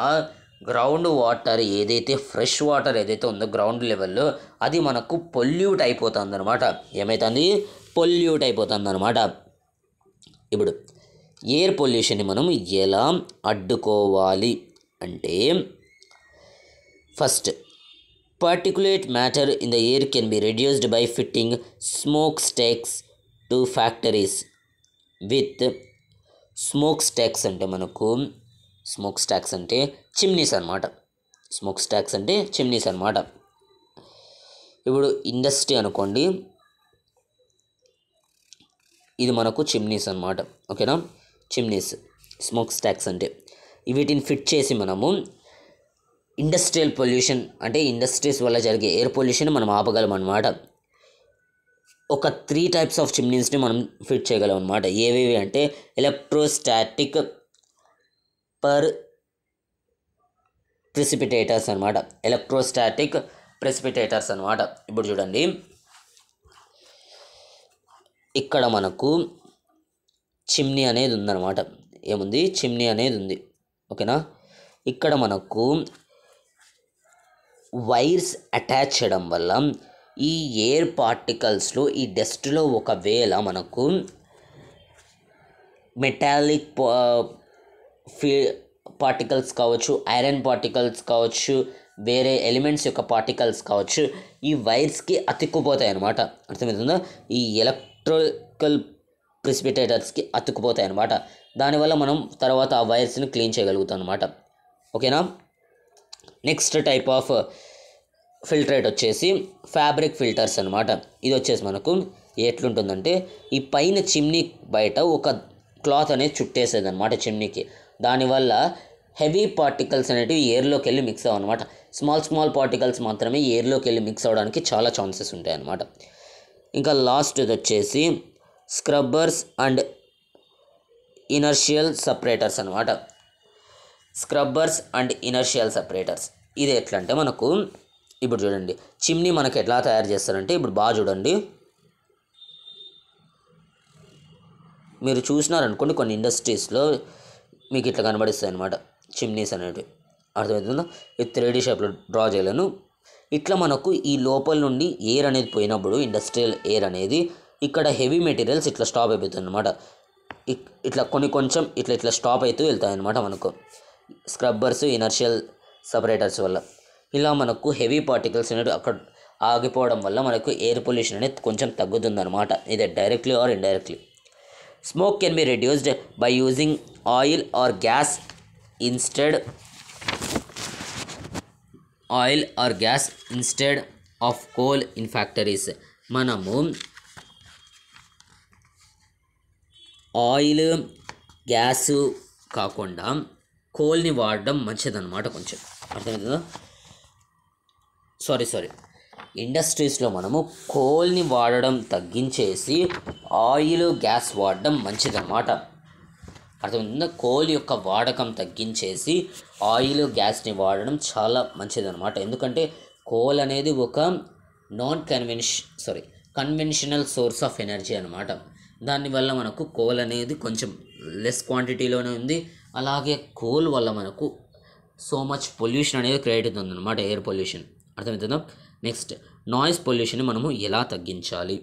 గ్రౌండ్ వాటర్ ఏదైతే ఫ్రెష్ వాటర్ ఏదైతే ఉందో గ్రౌండ్ లెవెల్లో అది మనకు పొల్యూట్ అయిపోతుంది అనమాట. ఏమవుతుంది? పొల్యూట్ అయిపోతుంది అనమాట. ఇప్పుడు ఎయిర్ పొల్యూషన్ని మనం ఎలా అడ్డుకోవాలి అంటే, first, particulate matter in the air can be reduced by fitting smokestacks to factories with smokestacks అంటే మనకు smokestacks అంటే చిమ్నీస్ అనమాట. ఇప్పుడు ఇండస్ట్రీ అనుకోండి, ఇది మనకు చిమ్నీస్ అనమాట. ఓకేనా? చిమ్నీస్, స్మోక్స్టాక్స్ అంటే వీటిని ఫిట్ చేసి మనము ఇండస్ట్రియల్ పొల్యూషన్ అంటే ఇండస్ట్రీస్ వల్ల జరిగే ఎయిర్ పొల్యూషన్ మనం ఆపగలం అన్నమాట. ఒక 3 టైప్స్ ఆఫ్ చిమ్నీస్ని మనం ఫిట్ చేయగలం అనమాట. ఏవేవి అంటే ఎలక్ట్రోస్టాటిక్ పర్ ప్రెసిపిటేటర్స్ అనమాట. ఎలక్ట్రోస్టాటిక్ ప్రెసిపిటేటర్స్ అనమాట. ఇప్పుడు చూడండి, ఇక్కడ మనకు చిమ్నీ అనేది ఉందన్నమాట. ఏముంది? చిమ్నీ అనేది ఉంది. ఓకేనా? ఇక్కడ మనకు వైర్స్ అటాచ్ చేయడం వల్ల ఈ ఎయిర్ పార్టికల్స్లో, ఈ డస్ట్లో ఒకవేళ మనకు మెటాలిక్ పార్టికల్స్ కావచ్చు, ఐరన్ పార్టికల్స్ కావచ్చు, వేరే ఎలిమెంట్స్ యొక్క పార్టికల్స్ కావచ్చు, ఈ వైర్స్కి అతుక్కుపోతాయి అన్నమాట. అర్థమవుతుందా? ఈ ఎలక్ట్రికల్ ప్రెసిపిటేటర్స్కి అతుక్కుపోతాయి అన్నమాట. దానివల్ల మనం తర్వాత ఆ వైర్స్ని క్లీన్ చేయగలుగుతాం అన్నమాట. ఓకేనా? నెక్స్ట్ టైప్ ఆఫ్ ఫిల్టరేట్ వచ్చేసి ఫ్యాబ్రిక్ ఫిల్టర్స్ అనమాట. ఇది వచ్చేసి మనకు ఎట్లుంటుందంటే, ఈ పైన చిమ్నీ బయట ఒక క్లాత్ అనేది చుట్టేసేది అనమాట చిమ్నీకి. దానివల్ల హెవీ పార్టికల్స్ అనేటివి ఎయిర్లోకి వెళ్ళి మిక్స్ అవ్వనమాట. స్మాల్ పార్టికల్స్ మాత్రమే ఎయిర్లోకి వెళ్ళి మిక్స్ అవ్వడానికి చాలా ఛాన్సెస్ ఉంటాయి అన్నమాట. ఇంకా లాస్ట్ ఇది వచ్చేసి స్క్రబ్బర్స్ అండ్ ఇనర్షియల్ సపరేటర్స్ అనమాట. స్క్రబ్బర్స్ అండ్ ఇనర్షియల్ సపరేటర్స్ ఇది ఎట్లా అంటే, మనకు ఇప్పుడు చూడండి చిమ్నీ మనకు ఎట్లా తయారు చేస్తారంటే, ఇప్పుడు బాగా చూడండి, మీరు చూసినారనుకోండి కొన్ని ఇండస్ట్రీస్లో మీకు ఇట్లా కనబడిస్తాయి అనమాట చిమ్నీస్ అనేవి. అర్థమవుతుందా? ఇది 3D షేప్లో డ్రా చేయలేను. ఇట్లా మనకు ఈ లోపల నుండి ఎయిర్ అనేది పోయినప్పుడు, ఇండస్ట్రియల్ ఎయిర్ అనేది ఇక్కడ హెవీ మెటీరియల్స్ ఇట్లా స్టాప్ అయిపోతుంది అనమాట. ఇట్లా కొంచెం ఇట్లా స్టాప్ అవుతూ వెళ్తాయి అనమాట మనకు స్క్రబ్బర్స్, ఇనర్షియల్ సపరేటర్స్ వల్ల. ఇలా మనకు హెవీ పార్టికల్స్ అనేవి అక్కడ ఆగిపోవడం వల్ల మనకు ఎయిర్ పొల్యూషన్ అనేది కొంచెం తగ్గుతుంది అనమాట. ఇది directly or indirectly. Smoke can be reduced by using oil or gas instead of coal in factories. మనము ఆయిల్, గ్యాస్ కాకుండా కోల్ని వాడడం మంచిదన్నమాట. కొంచెం అర్థమవుతుందా? సారీ ఇండస్ట్రీస్లో మనము కోల్ని వాడడం తగ్గించేసి ఆయిల్, గ్యాస్ వాడడం మంచిదన్నమాట. అర్థమవుతుందా? కోల్ యొక్క వాడకం తగ్గించేసి ఆయిల్, గ్యాస్ని వాడడం చాలా మంచిదన్నమాట. ఎందుకంటే కోల్ అనేది ఒక కన్వెన్షనల్ సోర్స్ ఆఫ్ ఎనర్జీ అనమాట. దానివల్ల మనకు కోల్ అనేది కొంచెం లెస్ క్వాంటిటీలోనే ఉంది. అలాగే కోల్ వల్ల మనకు సో మచ్ పొల్యూషన్ అనేది క్రియేట్ అవుతుంది అనమాట, ఎయిర్ పొల్యూషన్. అర్థమవుతుందా? నెక్స్ట్, నాయిస్ పొల్యూషన్ మనము ఎలా తగ్గించాలి?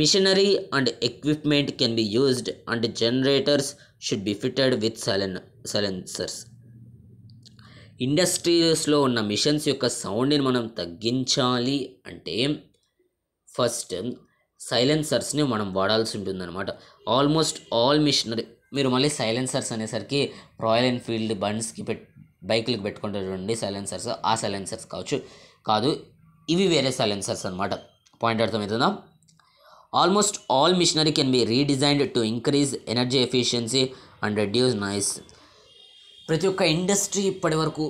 Machinery and equipment can be used and generators should be fitted with silencers. ఇండస్ట్రీస్లో ఉన్న మిషన్స్ యొక్క సౌండ్ని మనం తగ్గించాలి అంటే ఫస్ట్ సైలెన్సర్స్ని మనం వాడాల్సి ఉంటుందన్నమాట. ఆల్మోస్ట్ ఆల్ మిషనరీ, మీరు మళ్ళీ సైలెన్సర్స్ అనేసరికి రాయల్ ఎన్ఫీల్డ్ బండ్స్కి బైక్లకి పెట్టుకుంటారు చూడండి సైలెన్సర్స్, ఆ సైలెన్సర్స్ కాదు, ఇవి వేరే సైలెన్సర్స్ అనమాట. పాయింట్ అర్థమవుతుందా? Almost all machinery can be redesigned to increase energy efficiency and reduce noise. ప్రతి ఒక్క ఇండస్ట్రీ ఇప్పటి వరకు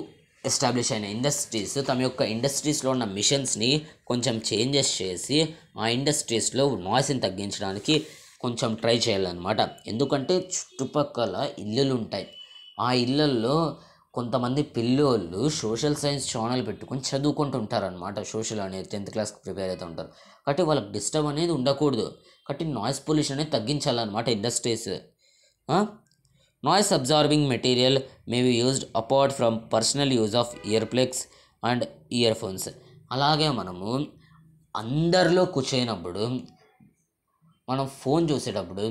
ఎస్టాబ్లిష్ అయిన ఇండస్ట్రీస్ తమ యొక్క ఇండస్ట్రీస్లో ఉన్న మిషన్స్ని కొంచెం చేంజెస్ చేసి ఆ ఇండస్ట్రీస్లో నాయిస్ని తగ్గించడానికి కొంచెం ట్రై చేయాలన్నమాట. ఎందుకంటే చుట్టుపక్కల ఇల్లులు ఉంటాయి. ఆ ఇళ్ళల్లో కొంతమంది పిల్లోళ్ళు సోషల్ సైన్స్ ఛానల్ పెట్టుకొని చదువుకుంటూ ఉంటారనమాట. సోషల్ అనేది 10th క్లాస్కి ప్రిపేర్ అవుతూ ఉంటారు. కాబట్టి వాళ్ళకి డిస్టర్బ్ అనేది ఉండకూడదు. కాబట్టి నాయిస్ పొల్యూషన్ అనేది తగ్గించాలన్నమాట industries. Noise absorbing material may be used apart from personal use of ear plugs and earphones. అలాగే మనము అందరిలో కూర్చోయినప్పుడు, మనం ఫోన్ చూసేటప్పుడు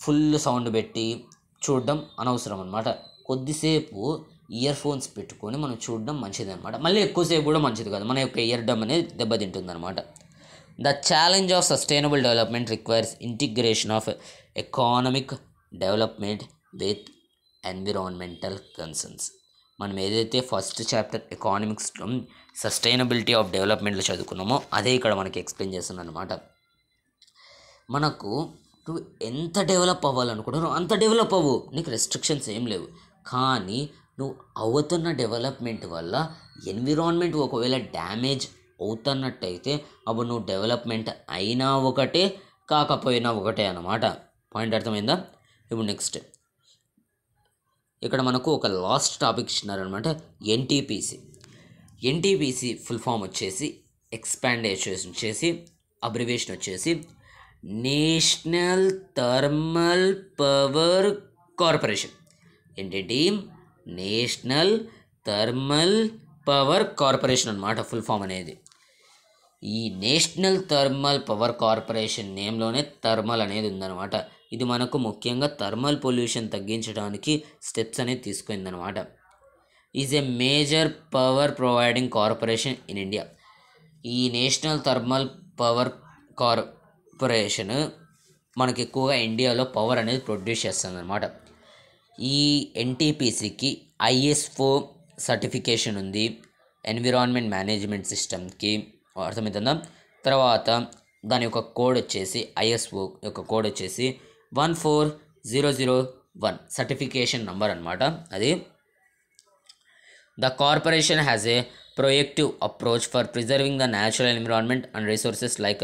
ఫుల్ సౌండ్ పెట్టి చూడడం అనవసరం అనమాట. కొద్దిసేపు ఇయర్ ఫోన్స్ పెట్టుకొని మనం చూడడం మంచిది అనమాట. మళ్ళీ ఎక్కువసేపు కూడా మంచిది కాదు, మన యొక్క ఇయర్ డమ్ అనేది దెబ్బతింటుంది అనమాట. The challenge of sustainable development requires integration of economic development with environmental concerns. మనం ఏదైతే ఫస్ట్ చాప్టర్ ఎకానమిక్స్లో సస్టైనబిలిటీ ఆఫ్ డెవలప్మెంట్లో చదువుకున్నామో అదే ఇక్కడ మనకి ఎక్స్ప్లెయిన్ చేస్తుంది అనమాట. మనకు నువ్వు ఎంత డెవలప్ అవ్వాలనుకుంటున్నావు అంత డెవలప్ అవ్వు, నీకు రెస్ట్రిక్షన్స్ ఏం లేవు. కానీ నువ్వు అవుతున్న డెవలప్మెంట్ వల్ల ఎన్విరాన్మెంట్ ఒకవేళ డ్యామేజ్ అవుతున్నట్టయితే అప్పుడు నువ్వు డెవలప్మెంట్ అయినా ఒకటే కాకపోయినా ఒకటే అన్నమాట. పాయింట్ అర్థమైందా? ఇప్పుడు నెక్స్ట్ ఇక్కడ మనకు ఒక లాస్ట్ టాపిక్ ఇచ్చినారనమాట, ఎన్టీపీసీ. ఎన్టీపీసీ ఫుల్ ఫామ్ వచ్చేసి ఎక్స్పాండేషన్ వచ్చేసి అబ్రివేషన్ వచ్చేసి నేషనల్ థర్మల్ పవర్ కార్పొరేషన్. ఏంటంటే నేషనల్ థర్మల్ పవర్ కార్పొరేషన్ అనమాట ఫుల్ ఫామ్ అనేది. ఈ నేషనల్ థర్మల్ పవర్ కార్పొరేషన్ నేమ్లోనే థర్మల్ అనేది ఉందన్నమాట. ఇది మనకు ముఖ్యంగా థర్మల్ పొల్యూషన్ తగ్గించడానికి స్టెప్స్ అనేది తీసుకుందనమాట. Is a major power providing corporation in India. ఈ నేషనల్ థర్మల్ పవర్ కార్పొరేషన్ మనకి ఎక్కువగా ఇండియాలో పవర్ అనేది ప్రొడ్యూస్ చేస్తుంది అనమాట. ఈ ఎన్టీపీసీకి ఐఎస్ఓ సర్టిఫికేషన్ ఉంది, ఎన్విరాన్మెంట్ మేనేజ్మెంట్ సిస్టమ్కి, అర్థమవుతుందా? తర్వాత దాని యొక్క కోడ్ వచ్చేసి ఐఎస్ఓ యొక్క కోడ్ వచ్చేసి 14001 సర్టిఫికేషన్ నంబర్ అనమాట. అది the corporation has a proactive approach for preserving the natural environment and resources like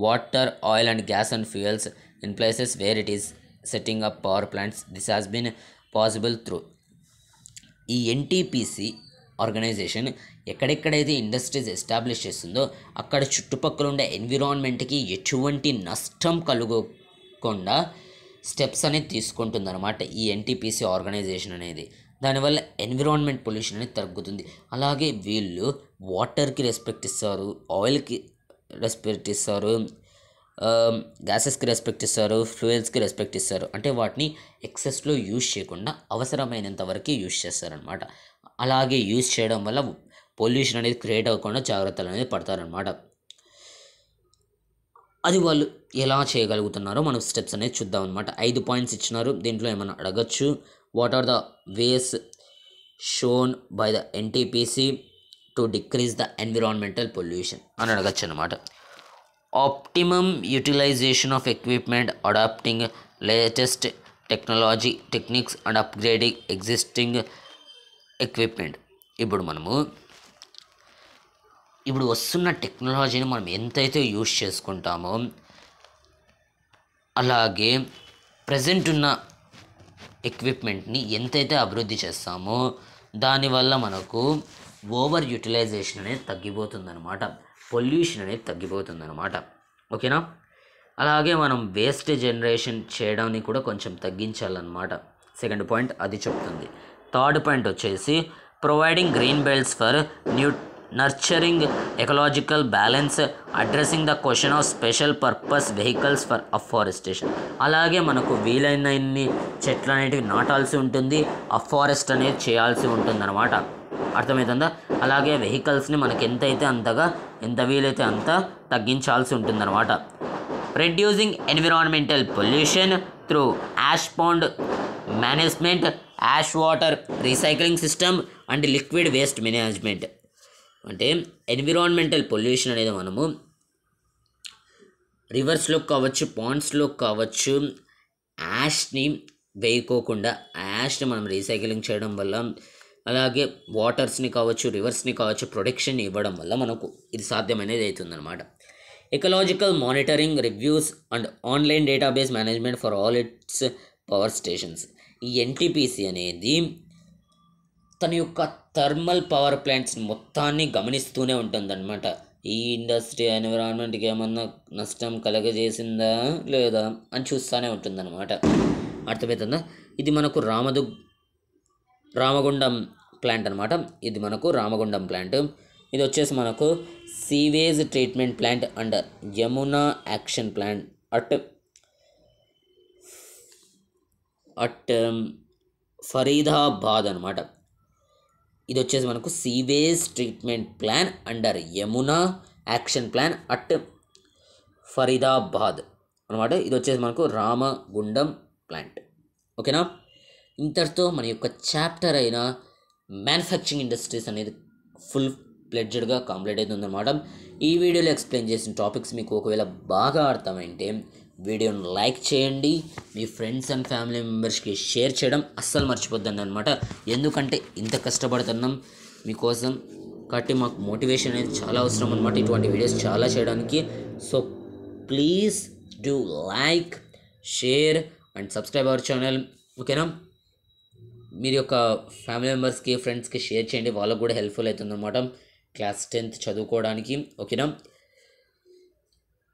water, oil and gas and fuels in places where it is setting up power plants. This has been possible through ఈ NTPC organisation ఎక్కడెక్కడైతే industries establish చేస్తుందో అక్కడ చుట్టుపక్కల ఉండే ఎన్విరాన్మెంట్కి ఎటువంటి నష్టం కలుగకుండా steps అనేది తీసుకుంటుందన్నమాట ఈ ఎన్టీపీసీ ఆర్గనైజేషన్ అనేది. దానివల్ల ఎన్విరాన్మెంట్ పొల్యూషన్ అనేది తగ్గుతుంది. అలాగే వీళ్ళు వాటర్కి రెస్పెక్ట్ ఇస్తారు, ఆయిల్కి రెస్పెక్ట్ ఇస్తారు, గ్యాసెస్కి రెస్పెక్ట్ ఇస్తారు, ఫ్యూయల్స్కి రెస్పెక్ట్ ఇస్తారు. అంటే వాటిని ఎక్సెస్లో యూజ్ చేయకుండా అవసరమైనంత వరకు యూజ్ చేస్తారనమాట. అలాగే యూజ్ చేయడం వల్ల పొల్యూషన్ అనేది క్రియేట్ అవ్వకుండా జాగ్రత్తలు అనేది పడతారనమాట. అది వాళ్ళు ఎలా చేయగలుగుతున్నారో మనం స్టెప్స్ అనేది చూద్దాం అనమాట. 5 పాయింట్స్ ఇచ్చినారు, దీంట్లో ఏమైనా అడగచ్చు. What are the ways shown by the NTPC to decrease the environmental pollution అని అడగచ్చు అనమాట. Optimum utilisation of equipment, adapting latest technology techniques and upgrading existing equipment. ఇప్పుడు వస్తున్న టెక్నాలజీని మనం ఎంతైతే యూజ్ చేసుకుంటామో అలాగే ప్రజెంట్ ఉన్న ఎక్విప్మెంట్ని ఎంతైతే అభివృద్ధి చేస్తామో దానివల్ల మనకు ఓవర్ యూటిలైజేషన్ అనేది తగ్గిపోతుందన్నమాట, పొల్యూషన్ అనేది తగ్గిపోతుందన్నమాట. ఓకేనా? అలాగే మనం వేస్ట్ జనరేషన్ చేయడాన్ని కూడా కొంచెం తగ్గించాలన్నమాట. సెకండ్ పాయింట్ అది చెప్తుంది. థర్డ్ పాయింట్ వచ్చేసి providing green belts for nurturing ecological balance, addressing the question of special purpose vehicles for afforestation. అలాగే మనకు వీలైనన్ని చెట్లు అనేటివి నాటాల్సి ఉంటుంది, అఫారెస్ట్ అనేది చేయాల్సి ఉంటుంది అనమాట. అర్థమవుతుందా? అలాగే వెహికల్స్ని మనకి ఎంత వీలైతే అంత తగ్గించాల్సి ఉంటుందన్నమాట. Reducing environmental pollution through ash pond management, ash water recycling system and liquid waste management. అంటే ఎన్విరాన్మెంటల్ పొల్యూషన్ అనేది మనము రివర్స్లో కావచ్చు, పాండ్స్లో కావచ్చు, యాష్ని వేయకోకుండా యాష్ని మనం రీసైక్లింగ్ చేయడం వల్ల, అలాగే వాటర్స్ని కావచ్చు, రివర్స్ని కావచ్చు, ప్రొటెక్షన్ ఇవ్వడం వల్ల మనకు ఇది సాధ్యమనేది అవుతుందన్నమాట. Ecological monitoring, reviews and online database management for all its power stations. ఈ ఎన్టీపీసీ అనేది తన యొక్క థర్మల్ పవర్ ప్లాంట్స్ మొత్తాన్ని గమనిస్తూనే ఉంటుందన్నమాట. ఈ ఇండస్ట్రీ ఎన్విరాన్మెంట్కి ఏమన్నా నష్టం కలగజేసిందా లేదా అని చూస్తూనే ఉంటుందన్నమాట. అర్థమవుతుందా? ఇది మనకు రామగుండం ప్లాంట్ అనమాట. ఇది మనకు రామగుండం ప్లాంట్. ఇది వచ్చేసి మనకు sewage treatment plant and Yamuna action plant at Faridabad అనమాట. ఇది వచ్చేసి మనకు sewage treatment plan under Yamuna action plan at Faridabad అనమాట. ఇది వచ్చేసి మనకు రామగుండం ప్లాంట్. ఓకేనా? ఇంతటితో మన యొక్క చాప్టర్ అయిన మ్యానుఫ్యాక్చరింగ్ ఇండస్ట్రీస్ అనేది ఫుల్ ప్లెడ్జెడ్గా కంప్లీట్ అవుతుందన్నమాట. ఈ వీడియోలో ఎక్స్ప్లెయిన్ చేసిన టాపిక్స్ మీకు ఒకవేళ బాగా అర్థమైంటే వీడియోని లైక్ చేయండి, మీ ఫ్రెండ్స్ అండ్ ఫ్యామిలీ మెంబర్స్కి షేర్ చేయడం అస్సలు మర్చిపోద్దండి అనమాట. ఎందుకంటే ఇంత కష్టపడుతున్నాం మీకోసం. కాబట్టి మాకు మోటివేషన్ అనేది చాలా అవసరం అనమాట ఇటువంటి వీడియోస్ చాలా చేయడానికి. So please do like, share and subscribe our channel. ఓకేనా? మీరు యొక్క ఫ్యామిలీ మెంబర్స్కి, ఫ్రెండ్స్కి షేర్ చేయండి, వాళ్ళకు కూడా హెల్ప్ఫుల్ అవుతుంది అనమాట క్లాస్ 10th చదువుకోవడానికి. ఓకేనా?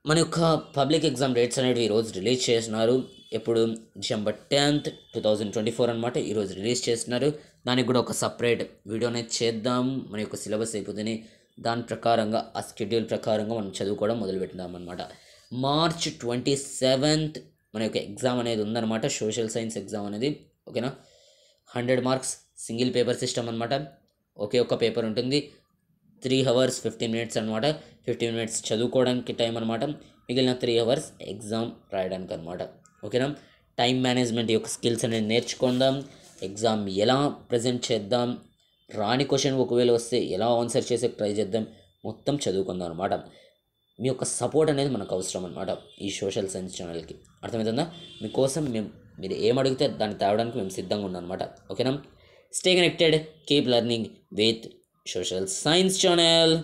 మన యొక్క పబ్లిక్ ఎగ్జామ్ డేట్స్ అనేవి ఈరోజు రిలీజ్ చేస్తున్నారు. ఎప్పుడు December 10th 2024 అనమాట ఈరోజు రిలీజ్ చేస్తున్నారు. దానికి కూడా ఒక సపరేట్ వీడియో అనేది చేద్దాం. మన యొక్క సిలబస్ అయిపోతుంది, దాని ప్రకారంగా ఆ షెడ్యూల్ ప్రకారంగా మనం చదువుకోవడం మొదలుపెట్టిద్దాం అనమాట. March 27th మన యొక్క ఎగ్జామ్ అనేది ఉందన్నమాట, సోషల్ సైన్స్ ఎగ్జామ్ అనేది. ఓకేనా? 100 మార్క్స్ సింగిల్ పేపర్ సిస్టమ్ అనమాట. ఒకే ఒక్క పేపర్ ఉంటుంది. 3 hours 15 minutes అనమాట. 15 minutes చదువుకోవడానికి టైం అనమాట, మిగిలిన 3 hours ఎగ్జామ్ రాయడానికి అనమాట. ఓకేనా? టైం మేనేజ్మెంట్ యొక్క స్కిల్స్ అనేది నేర్చుకుందాం. ఎగ్జామ్ ఎలా ప్రజెంట్ చేద్దాం, రాని క్వశ్చన్ ఒకవేళ వస్తే ఎలా ఆన్సర్ చేసే ట్రై చేద్దాం, మొత్తం చదువుకుందాం అనమాట. మీ యొక్క సపోర్ట్ అనేది మనకు అవసరం అనమాట ఈ సోషల్ సైన్స్ ఛానల్కి. అర్థమవుతుందా? మీకోసం మీరు ఏమడిగితే దాన్ని తేవడానికి మేము సిద్ధంగా ఉన్నాం అనమాట. ఓకేనా? Stay connected, keep learning with social science channel.